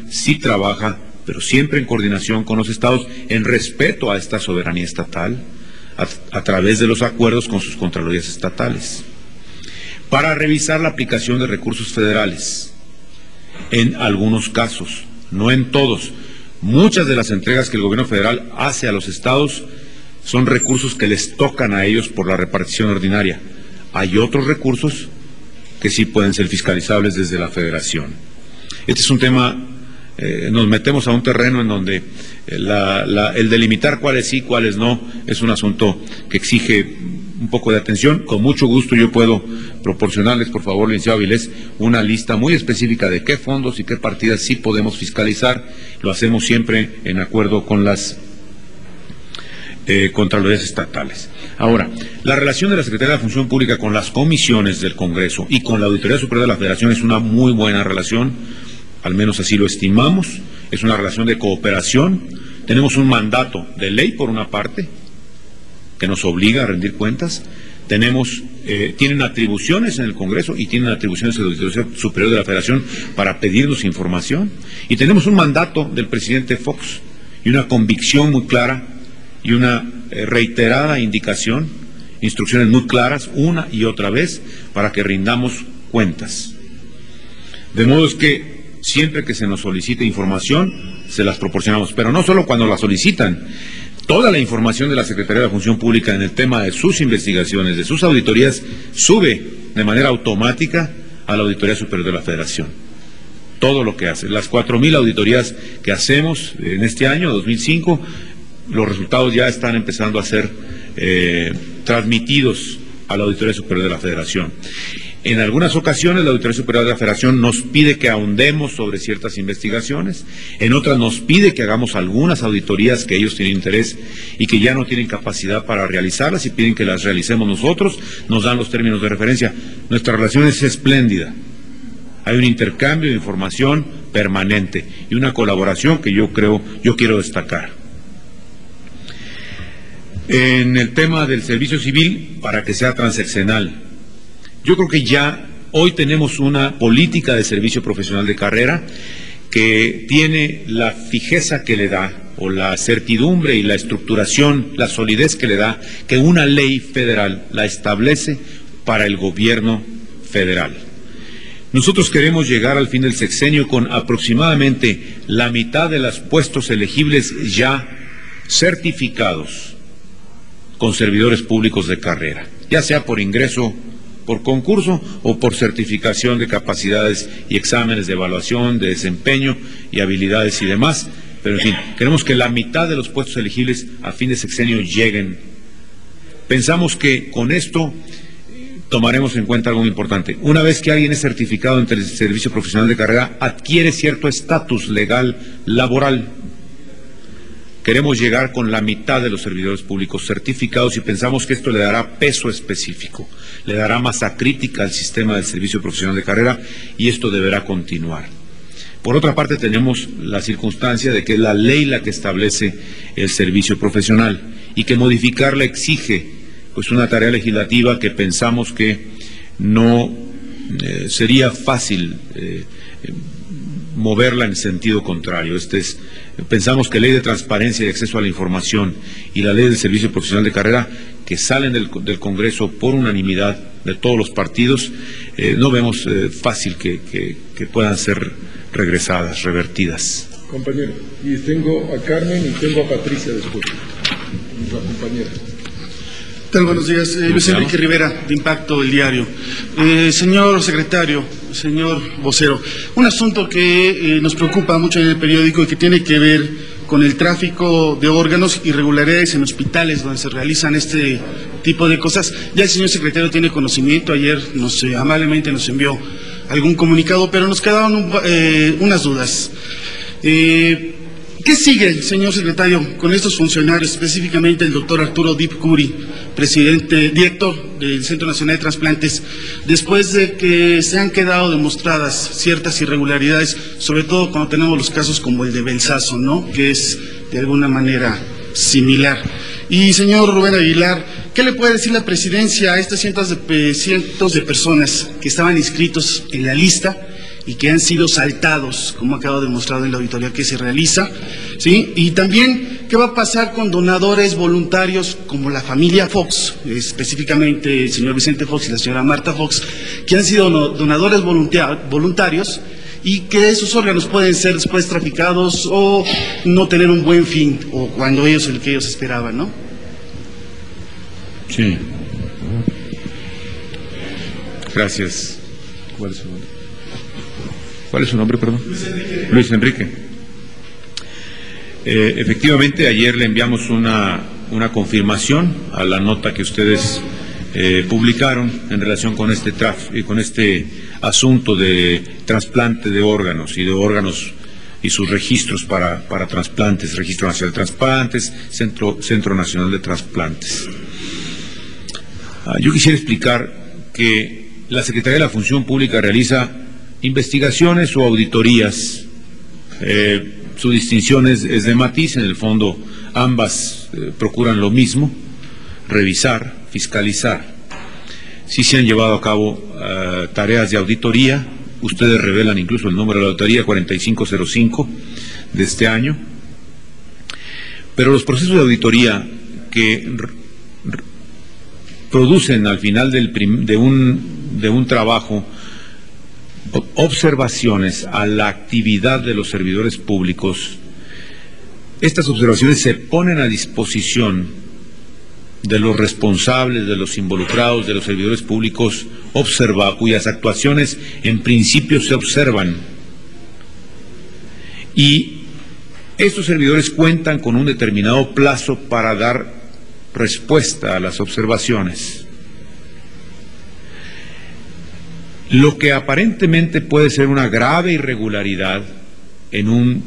Sí trabaja, pero siempre en coordinación con los estados, en respeto a esta soberanía estatal, a través de los acuerdos con sus contralorías estatales, para revisar la aplicación de recursos federales. En algunos casos, no en todos, muchas de las entregas que el gobierno federal hace a los estados son recursos que les tocan a ellos por la repartición ordinaria. Hay otros recursos que sí pueden ser fiscalizables desde la federación. Este es un tema, nos metemos a un terreno en donde el delimitar cuáles sí, cuáles no, es un asunto que exige un poco de atención. Con mucho gusto yo puedo proporcionarles, por favor, licenciado Avilés, una lista muy específica de qué fondos y qué partidas sí podemos fiscalizar. Lo hacemos siempre en acuerdo con las contralorías estatales. Ahora, la relación de la Secretaría de la Función Pública con las comisiones del Congreso y con la Auditoría Superior de la Federación es una muy buena relación, al menos así lo estimamos, es una relación de cooperación. Tenemos un mandato de ley por una parte, que nos obliga a rendir cuentas. Tienen atribuciones en el Congreso y tienen atribuciones en la Auditoría Superior de la Federación para pedirnos información. Y tenemos un mandato del presidente Fox y una convicción muy clara y una reiterada indicación, instrucciones muy claras, una y otra vez, para que rindamos cuentas. De modo es que siempre que se nos solicite información, se las proporcionamos, pero no solo cuando la solicitan. Toda la información de la Secretaría de la Función Pública en el tema de sus investigaciones, de sus auditorías, sube de manera automática a la Auditoría Superior de la Federación. Todo lo que hace. Las 4,000 auditorías que hacemos en este año, 2005, los resultados ya están empezando a ser transmitidos a la Auditoría Superior de la Federación. En algunas ocasiones la Auditoría Superior de la Federación nos pide que ahondemos sobre ciertas investigaciones, en otras nos pide que hagamos algunas auditorías que ellos tienen interés y que ya no tienen capacidad para realizarlas y piden que las realicemos nosotros, nos dan los términos de referencia. Nuestra relación es espléndida Hay un intercambio de información permanente y una colaboración que yo quiero destacar. En el tema del servicio civil, para que sea transeccional, yo creo que ya hoy tenemos una política de servicio profesional de carrera que tiene la fijeza que le da, o la certidumbre y la estructuración, la solidez que le da, que una ley federal la establece para el gobierno federal. Nosotros queremos llegar al fin del sexenio con aproximadamente la mitad de los puestos elegibles ya certificados con servidores públicos de carrera, ya sea por ingreso por concurso o por certificación de capacidades y exámenes de evaluación, de desempeño y habilidades y demás. Pero en fin, queremos que la mitad de los puestos elegibles a fin de sexenio lleguen. Pensamos que con esto tomaremos en cuenta algo muy importante. Una vez que alguien es certificado en el servicio profesional de carrera, adquiere cierto estatus legal laboral. Queremos llegar con la mitad de los servidores públicos certificados y pensamos que esto le dará peso específico, le dará masa crítica al sistema del servicio profesional de carrera y esto deberá continuar. Por otra parte, tenemos la circunstancia de que es la ley la que establece el servicio profesional y que modificarla exige pues una tarea legislativa que pensamos que no sería fácil moverla en sentido contrario. Pensamos que ley de transparencia y acceso a la información y la ley del servicio profesional de carrera, que salen del Congreso por unanimidad de todos los partidos, no vemos fácil que puedan ser regresadas, revertidas. Compañero, y tengo a Carmen y tengo a Patricia después, nuestra compañera. Buenos días, Luis Enrique Rivera, de Impacto, El Diario. Señor secretario, señor vocero, un asunto que nos preocupa mucho en el periódico y que tiene que ver con el tráfico de órganos, irregularidades en hospitales donde se realizan este tipo de cosas. Ya el señor secretario tiene conocimiento, ayer amablemente nos envió algún comunicado, pero nos quedaron unas dudas. ¿Qué sigue, señor secretario, con estos funcionarios, específicamente el doctor Arturo Dip Curi, director del Centro Nacional de Trasplantes, después de que se han quedado demostradas ciertas irregularidades, sobre todo cuando tenemos los casos como el de Belsazo, ¿no?, que es de alguna manera similar? Y señor Rubén Aguilar, ¿qué le puede decir la presidencia a estos cientos de personas que estaban inscritos en la lista y que han sido saltados, como ha quedado demostrado en la auditoría que se realiza, ¿sí? Y también, ¿qué va a pasar con donadores voluntarios como la familia Fox, específicamente el señor Vicente Fox y la señora Marta Fox, que han sido donadores voluntarios y que esos órganos pueden ser después traficados o no tener un buen fin, o cuando el que ellos esperaban, ¿no? Sí. Gracias. ¿Cuál es su nombre? ¿Cuál es su nombre, perdón? Luis Enrique. Efectivamente, ayer le enviamos una confirmación a la nota que ustedes publicaron en relación con este asunto de trasplante de órganos y sus registros para trasplantes, Registro Nacional de Trasplantes, Centro Nacional de Trasplantes. Yo quisiera explicar que la Secretaría de la Función Pública realiza investigaciones o auditorías. Su distinción es de matiz, en el fondo ambas procuran lo mismo, revisar, fiscalizar. Sí se han llevado a cabo tareas de auditoría, ustedes revelan incluso el número de la auditoría 4505 de este año, pero los procesos de auditoría que producen al final de un trabajo observaciones a la actividad de los servidores públicos, estas observaciones se ponen a disposición de los responsables, de los involucrados, de los servidores públicos cuyas actuaciones en principio se observan. Y estos servidores cuentan con un determinado plazo para dar respuesta a las observaciones. Lo que aparentemente puede ser una grave irregularidad en un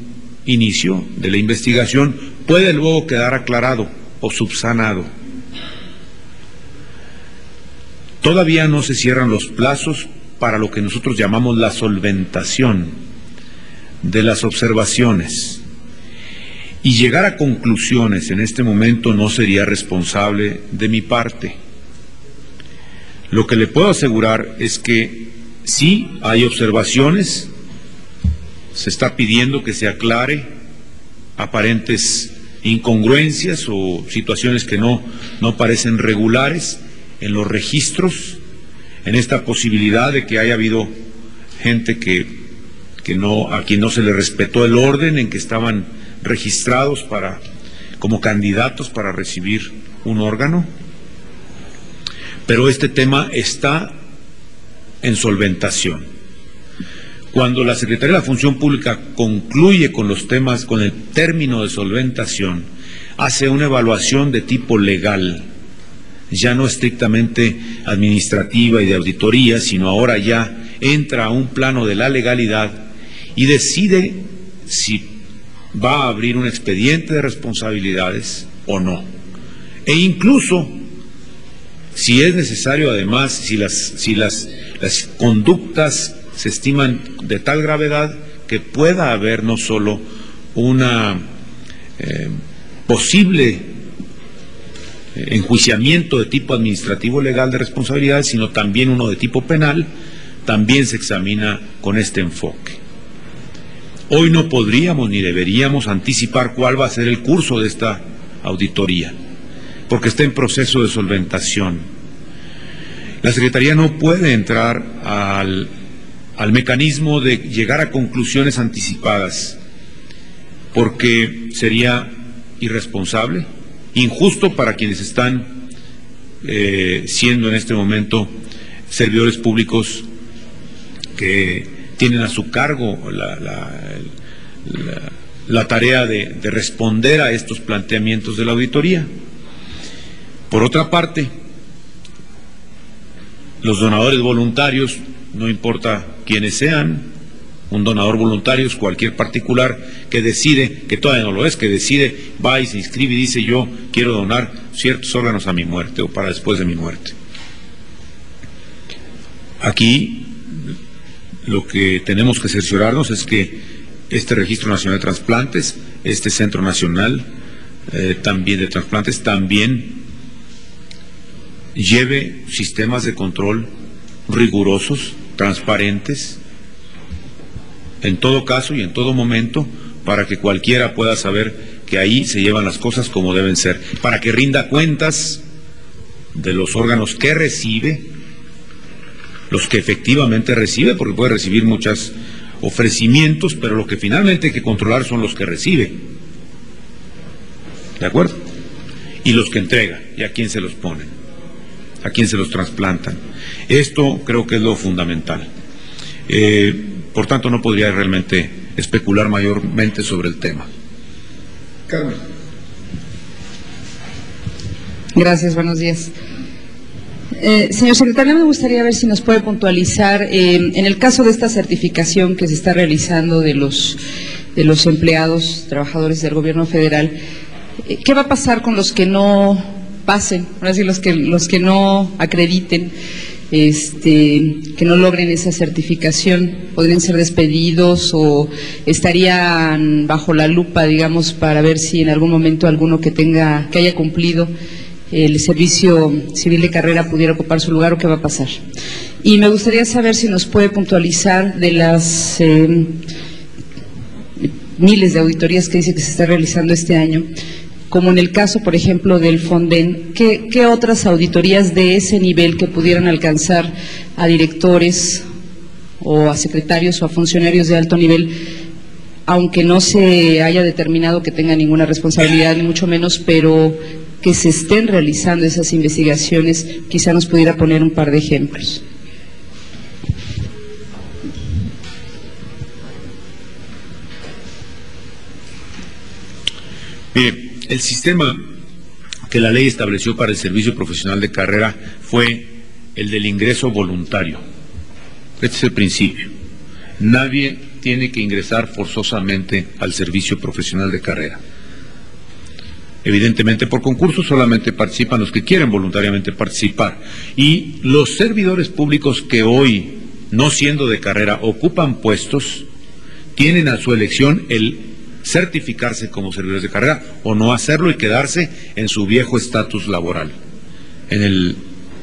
inicio de la investigación puede luego quedar aclarado o subsanado. Todavía no se cierran los plazos para lo que nosotros llamamos la solventación de las observaciones. Y llegar a conclusiones en este momento no sería responsable de mi parte. Lo que le puedo asegurar es que sí hay observaciones, se está pidiendo que se aclare aparentes incongruencias o situaciones que no parecen regulares en los registros, en esta posibilidad de que haya habido gente a quien no se le respetó el orden en que estaban registrados como candidatos para recibir un órgano. Pero este tema está en solventación. Cuando la Secretaría de la Función Pública concluye con los temas, con el término de solventación, hace una evaluación de tipo legal, ya no estrictamente administrativa y de auditoría, sino ahora ya entra a un plano de la legalidad y decide si va a abrir un expediente de responsabilidades o no. E incluso, si es necesario, además, si las conductas se estiman de tal gravedad que pueda haber no solo una posible enjuiciamiento de tipo administrativo legal de responsabilidades, sino también uno de tipo penal, también se examina con este enfoque. Hoy no podríamos ni deberíamos anticipar cuál va a ser el curso de esta auditoría, porque está en proceso de solventación. La Secretaría no puede entrar al mecanismo de llegar a conclusiones anticipadas, porque sería irresponsable, injusto para quienes están siendo en este momento servidores públicos que tienen a su cargo la tarea de responder a estos planteamientos de la auditoría. Por otra parte, los donadores voluntarios, no importa quiénes sean, un donador voluntario es cualquier particular que decide, que todavía no lo es, que decide, va y se inscribe y dice: yo quiero donar ciertos órganos a mi muerte o para después de mi muerte. Aquí lo que tenemos que cerciorarnos es que este Registro Nacional de Trasplantes, este Centro Nacional también de Trasplantes, también lleve sistemas de control rigurosos, transparentes, en todo caso y en todo momento, para que cualquiera pueda saber que ahí se llevan las cosas como deben ser, para que rinda cuentas de los órganos que recibe, los que efectivamente recibe, porque puede recibir muchos ofrecimientos, pero lo que finalmente hay que controlar son los que recibe. ¿De acuerdo? Y los que entrega, y a quién se los ponen, a quién se los trasplantan. Esto creo que es lo fundamental. Por tanto, no podría realmente especular mayormente sobre el tema. Carmen. Gracias, buenos días. Señor secretario, me gustaría ver si nos puede puntualizar, en el caso de esta certificación que se está realizando de los empleados, trabajadores del gobierno federal, ¿qué va a pasar con los que no pasen, ahora sí, los que no acrediten, que no logren esa certificación? ¿Podrían ser despedidos o estarían bajo la lupa, digamos, para ver si en algún momento alguno que haya cumplido el servicio civil de carrera pudiera ocupar su lugar, o qué va a pasar? Y me gustaría saber si nos puede puntualizar de las miles de auditorías que dice que se está realizando este año, como en el caso, por ejemplo, del Fonden, ¿qué otras auditorías de ese nivel que pudieran alcanzar a directores o a secretarios o a funcionarios de alto nivel, aunque no se haya determinado que tengan ninguna responsabilidad, ni mucho menos, pero que se estén realizando esas investigaciones? Quizá nos pudiera poner un par de ejemplos. Mire, el sistema que la ley estableció para el servicio profesional de carrera fue el del ingreso voluntario. Este es el principio. Nadie tiene que ingresar forzosamente al servicio profesional de carrera. Evidentemente, por concurso solamente participan los que quieren voluntariamente participar. Y los servidores públicos que hoy no siendo de carrera, ocupan puestos, tienen a su elección el certificarse como servidores de carrera o no hacerlo y quedarse en su viejo estatus laboral, en el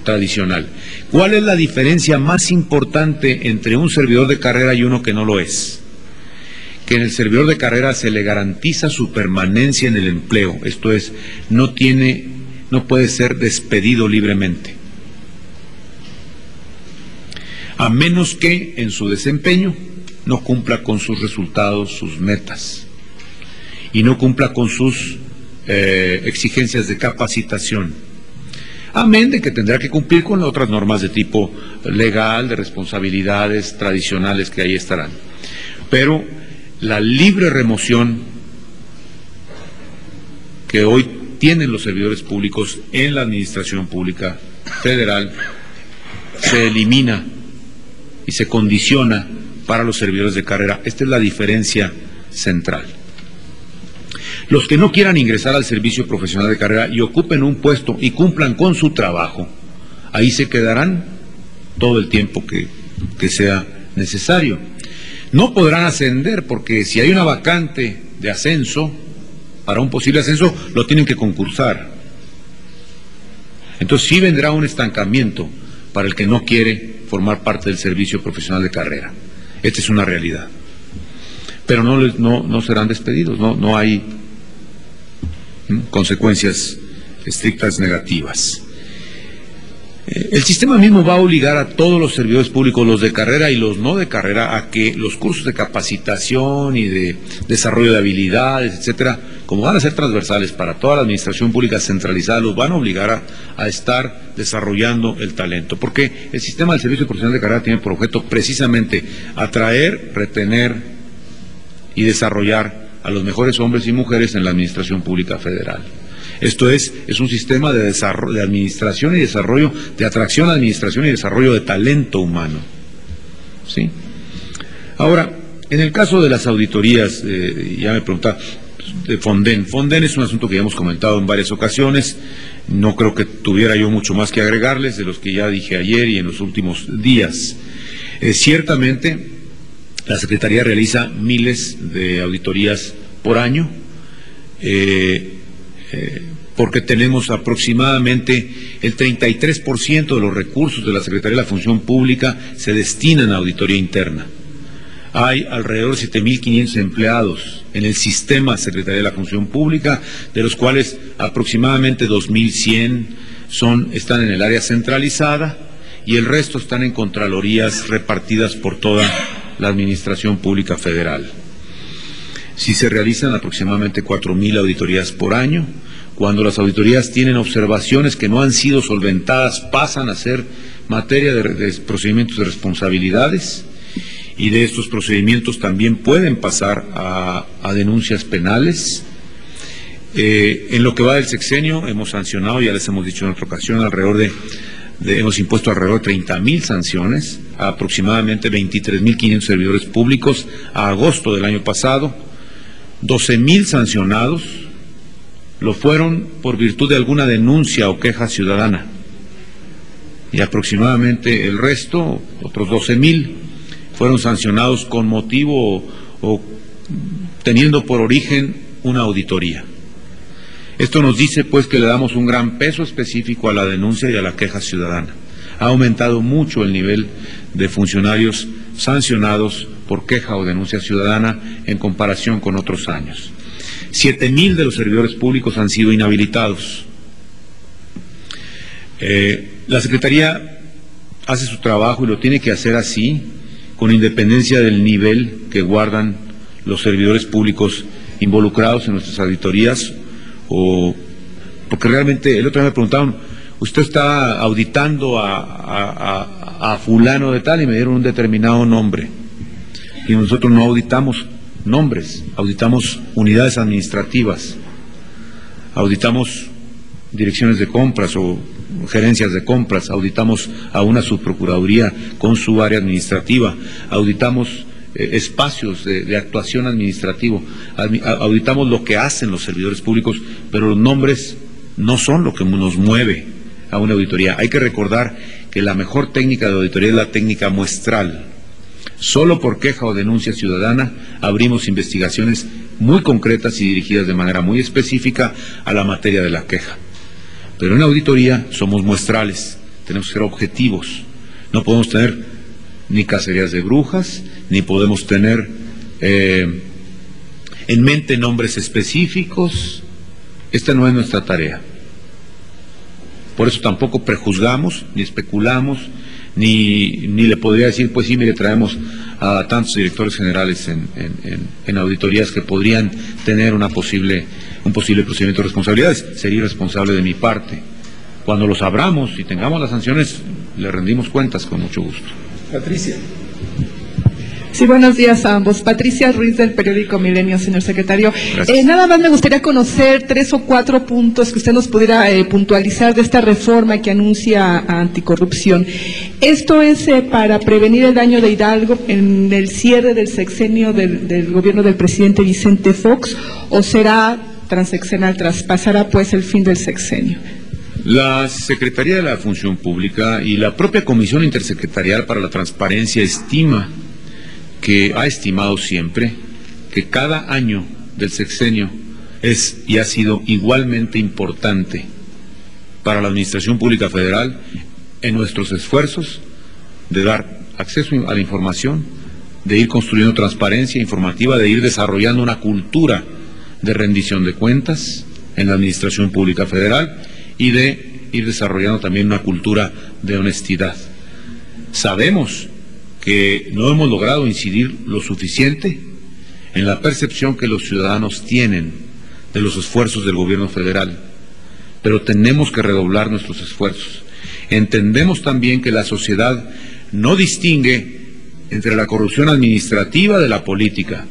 tradicional. ¿Cuál es la diferencia más importante entre un servidor de carrera y uno que no lo es? Que en el servidor de carrera se le garantiza su permanencia en el empleo, esto es, no puede ser despedido libremente, a menos que en su desempeño no cumpla con sus resultados, sus metas, y no cumpla con sus exigencias de capacitación. Amén de que tendrá que cumplir con otras normas de tipo legal, de responsabilidades tradicionales que ahí estarán. Pero la libre remoción que hoy tienen los servidores públicos en la administración pública federal se elimina y se condiciona para los servidores de carrera. Esta es la diferencia central. Los que no quieran ingresar al servicio profesional de carrera y ocupen un puesto y cumplan con su trabajo, ahí se quedarán todo el tiempo que sea necesario. No podrán ascender porque si hay una vacante de ascenso, para un posible ascenso, lo tienen que concursar. Entonces sí vendrá un estancamiento para el que no quiere formar parte del servicio profesional de carrera. Esta es una realidad. Pero no serán despedidos, no hay consecuencias estrictas negativas. El sistema mismo va a obligar a todos los servidores públicos, los de carrera y los no de carrera, a que los cursos de capacitación y de desarrollo de habilidades, etcétera, como van a ser transversales para toda la administración pública centralizada, los van a obligar a estar desarrollando el talento, porque el sistema del servicio profesional de carrera tiene por objeto precisamente atraer, retener y desarrollar a los mejores hombres y mujeres en la administración pública federal. Esto es un sistema de desarrollo, de administración y desarrollo, de atracción, administración y desarrollo de talento humano. ¿Sí? Ahora, en el caso de las auditorías, ya me preguntaba, de Fonden. Fonden es un asunto que ya hemos comentado en varias ocasiones. No creo que tuviera yo mucho más que agregarles de los que ya dije ayer y en los últimos días. Ciertamente, la Secretaría realiza miles de auditorías por año, porque tenemos aproximadamente el 33% de los recursos de la Secretaría de la Función Pública se destinan a auditoría interna. Hay alrededor de 7.500 empleados en el sistema Secretaría de la Función Pública, de los cuales aproximadamente 2.100 están en el área centralizada y el resto están en contralorías repartidas por toda la Administración Pública Federal. Si se realizan aproximadamente 4.000 auditorías por año. Cuando las auditorías tienen observaciones que no han sido solventadas, pasan a ser materia de procedimientos de responsabilidades, y de estos procedimientos también pueden pasar a denuncias penales. En lo que va del sexenio hemos sancionado, ya les hemos dicho en otra ocasión, hemos impuesto alrededor de 30.000 sanciones a aproximadamente 23.500 servidores públicos a agosto del año pasado. 12.000 sancionados lo fueron por virtud de alguna denuncia o queja ciudadana, y aproximadamente el resto, otros 12.000, fueron sancionados con motivo o teniendo por origen una auditoría. Esto nos dice pues que le damos un gran peso específico a la denuncia y a la queja ciudadana. Ha aumentado mucho el nivel de funcionarios sancionados por queja o denuncia ciudadana en comparación con otros años. 7.000 de los servidores públicos han sido inhabilitados. La Secretaría hace su trabajo y lo tiene que hacer así, con independencia del nivel que guardan los servidores públicos involucrados en nuestras auditorías, porque realmente el otro día me preguntaron, usted está auditando a fulano de tal, y me dieron un determinado nombre, y nosotros no auditamos nombres, auditamos unidades administrativas, auditamos direcciones de compras o gerencias de compras, auditamos a una subprocuraduría con su área administrativa, auditamos espacios de actuación administrativo, auditamos lo que hacen los servidores públicos, pero los nombres no son lo que nos mueve a una auditoría. Hay que recordar que la mejor técnica de auditoría es la técnica muestral. Solo por queja o denuncia ciudadana abrimos investigaciones muy concretas y dirigidas de manera muy específica a la materia de la queja. Pero en auditoría somos muestrales, tenemos que ser objetivos. No podemos tener ni cacerías de brujas, ni podemos tener en mente nombres específicos. Esta no es nuestra tarea. Por eso tampoco prejuzgamos, ni especulamos, ni le podría decir, pues sí, mire, traemos a tantos directores generales en auditorías que podrían tener un posible procedimiento de responsabilidades. Sería irresponsable de mi parte. Cuando los abramos y tengamos las sanciones, le rendimos cuentas con mucho gusto. Patricia. Sí, buenos días a ambos. Patricia Ruiz del periódico Milenio, señor secretario. Nada más me gustaría conocer 3 o 4 puntos que usted nos pudiera puntualizar de esta reforma que anuncia anticorrupción. ¿Esto es para prevenir el daño de Hidalgo en el cierre del sexenio del gobierno del presidente Vicente Fox o será transeccional, traspasará pues el fin del sexenio? La Secretaría de la Función Pública y la propia Comisión Intersecretarial para la Transparencia ha estimado siempre que cada año del sexenio es y ha sido igualmente importante para la Administración Pública Federal en nuestros esfuerzos de dar acceso a la información, de ir construyendo transparencia informativa, de ir desarrollando una cultura de rendición de cuentas en la Administración Pública Federal y de ir desarrollando también una cultura de honestidad. Sabemos que no hemos logrado incidir lo suficiente en la percepción que los ciudadanos tienen de los esfuerzos del gobierno federal, pero tenemos que redoblar nuestros esfuerzos. Entendemos también que la sociedad no distingue entre la corrupción administrativa de la política,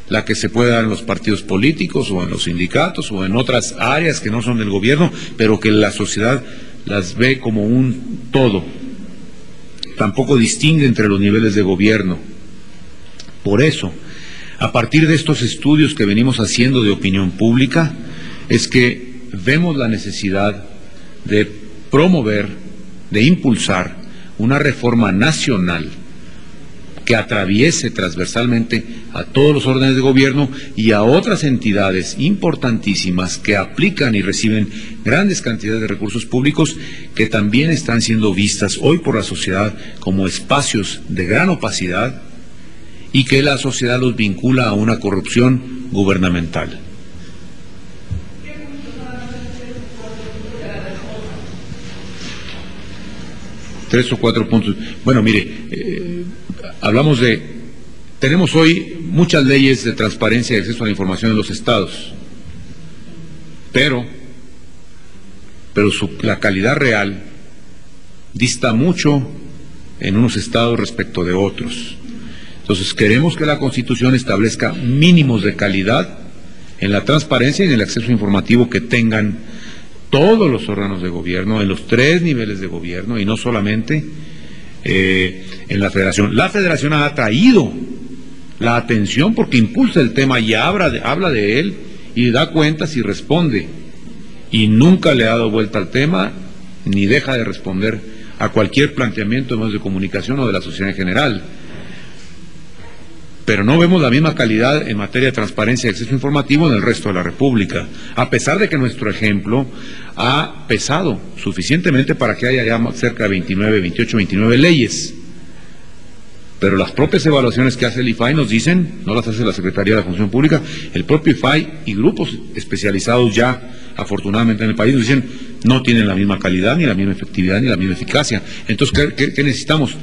la que se puede dar en los partidos políticos o en los sindicatos o en otras áreas que no son del gobierno, pero que la sociedad las ve como un todo. Tampoco distingue entre los niveles de gobierno. Por eso, a partir de estos estudios que venimos haciendo de opinión pública, es que vemos la necesidad de promover, de impulsar una reforma nacional que atraviese transversalmente a todos los órdenes de gobierno y a otras entidades importantísimas que aplican y reciben grandes cantidades de recursos públicos que también están siendo vistas hoy por la sociedad como espacios de gran opacidad y que la sociedad los vincula a una corrupción gubernamental. Tres o cuatro puntos. Bueno, mire, tenemos hoy muchas leyes de transparencia y acceso a la información en los estados, pero la calidad real dista mucho en unos estados respecto de otros. Entonces queremos que la Constitución establezca mínimos de calidad en la transparencia y en el acceso informativo que tengan todos los órganos de gobierno, en los 3 niveles de gobierno y no solamente en la Federación. La Federación ha atraído la atención porque impulsa el tema y habla de él y da cuentas y responde. Y nunca le ha dado vuelta al tema ni deja de responder a cualquier planteamiento de medios de comunicación o de la sociedad en general. Pero no vemos la misma calidad en materia de transparencia y acceso informativo en el resto de la República, a pesar de que nuestro ejemplo ha pesado suficientemente para que haya ya cerca de 29 leyes. Pero las propias evaluaciones que hace el IFAI nos dicen, no las hace la Secretaría de la Función Pública, el propio IFAI y grupos especializados ya, afortunadamente en el país, nos dicen, no tienen la misma calidad, ni la misma efectividad, ni la misma eficacia. Entonces, ¿qué necesitamos?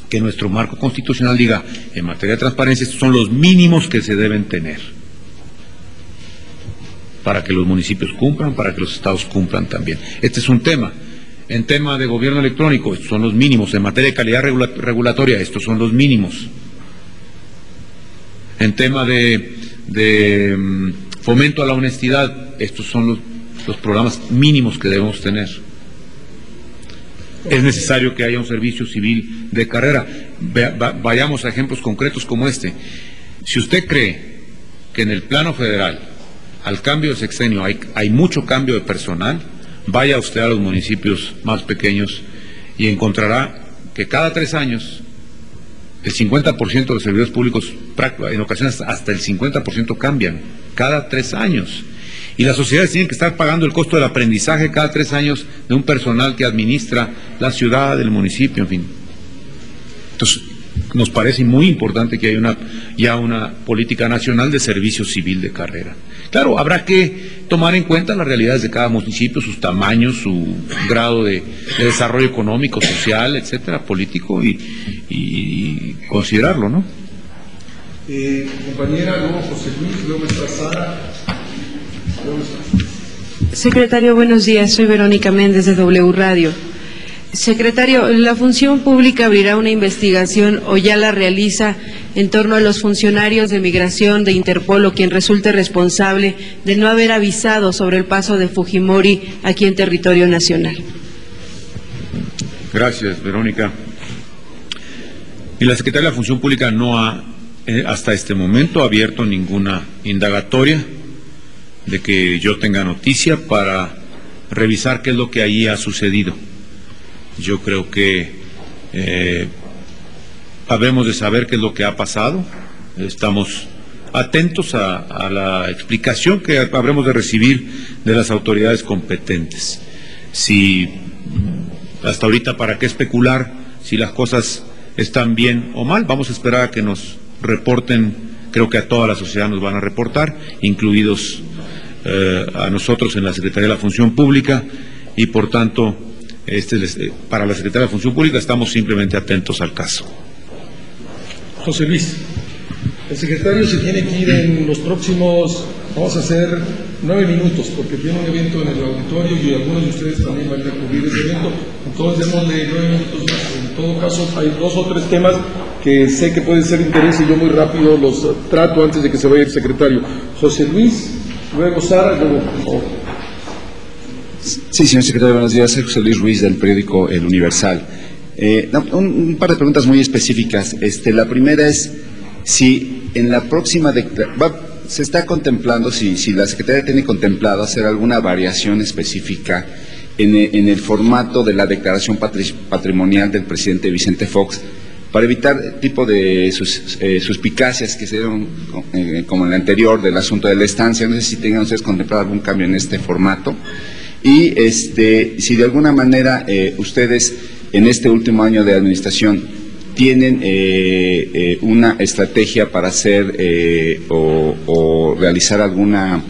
Que nuestro marco constitucional diga, en materia de transparencia, estos son los mínimos que se deben tener para que los municipios cumplan, para que los estados cumplan también. Este es un tema. En tema de gobierno electrónico, estos son los mínimos. En materia de calidad regulatoria, estos son los mínimos. En tema de fomento a la honestidad, estos son los programas mínimos que debemos tener. Es necesario que haya un servicio civil de carrera. Vayamos a ejemplos concretos como este. Si usted cree que en el plano federal, al cambio de sexenio, hay mucho cambio de personal, vaya usted a los municipios más pequeños y encontrará que cada 3 años el 50% de los servidores públicos, en ocasiones hasta el 50% cambian, cada 3 años. Y las sociedades tienen que estar pagando el costo del aprendizaje cada 3 años de un personal que administra la ciudad, el municipio, en fin. Entonces, nos parece muy importante que haya ya una política nacional de servicio civil de carrera. Claro, habrá que tomar en cuenta las realidades de cada municipio, sus tamaños, su grado de desarrollo económico, social, etcétera, político, y considerarlo, ¿no? Compañera, luego José Luis, luego está Sara. Secretario, buenos días. Soy Verónica Méndez de W Radio. Secretario, ¿la función pública abrirá una investigación o ya la realiza en torno a los funcionarios de migración de Interpol o quien resulte responsable de no haber avisado sobre el paso de Fujimori aquí en territorio nacional? Gracias, Verónica. Y la Secretaría de la Función Pública no ha, hasta este momento, abierto ninguna indagatoria de que yo tenga noticia para revisar qué es lo que ahí ha sucedido. Yo creo que habemos de saber qué es lo que ha pasado. Estamos atentos a la explicación que habremos de recibir de las autoridades competentes. Si hasta ahorita, ¿para qué especular si las cosas están bien o mal? Vamos a esperar a que nos reporten. Creo que a toda la sociedad nos van a reportar, incluidos a nosotros en la Secretaría de la Función Pública, y por tanto para la Secretaría de la Función Pública estamos simplemente atentos al caso. José Luis, el secretario se tiene que ir en los próximos, vamos a hacer 9 minutos, porque tiene un evento en el auditorio y algunos de ustedes también van a cubrir ese evento, entonces démosle 9 minutos más. En todo caso, hay 2 o 3 temas que sé que pueden ser de interés y yo muy rápido los trato antes de que se vaya el secretario. José Luis, luego Sara, luego, por favor. Sí, señor secretario, buenos días. Soy José Luis Ruiz del periódico El Universal. Un par de preguntas muy específicas. La primera es si en la próxima se está contemplando, si la Secretaría tiene contemplado hacer alguna variación específica en el formato de la declaración patrimonial del presidente Vicente Fox, para evitar el tipo de suspicacias que se dieron como en el anterior del asunto de la estancia. No sé si tengan ustedes contemplado algún cambio en este formato. Y si de alguna manera ustedes en este último año de administración tienen una estrategia para hacer o realizar alguna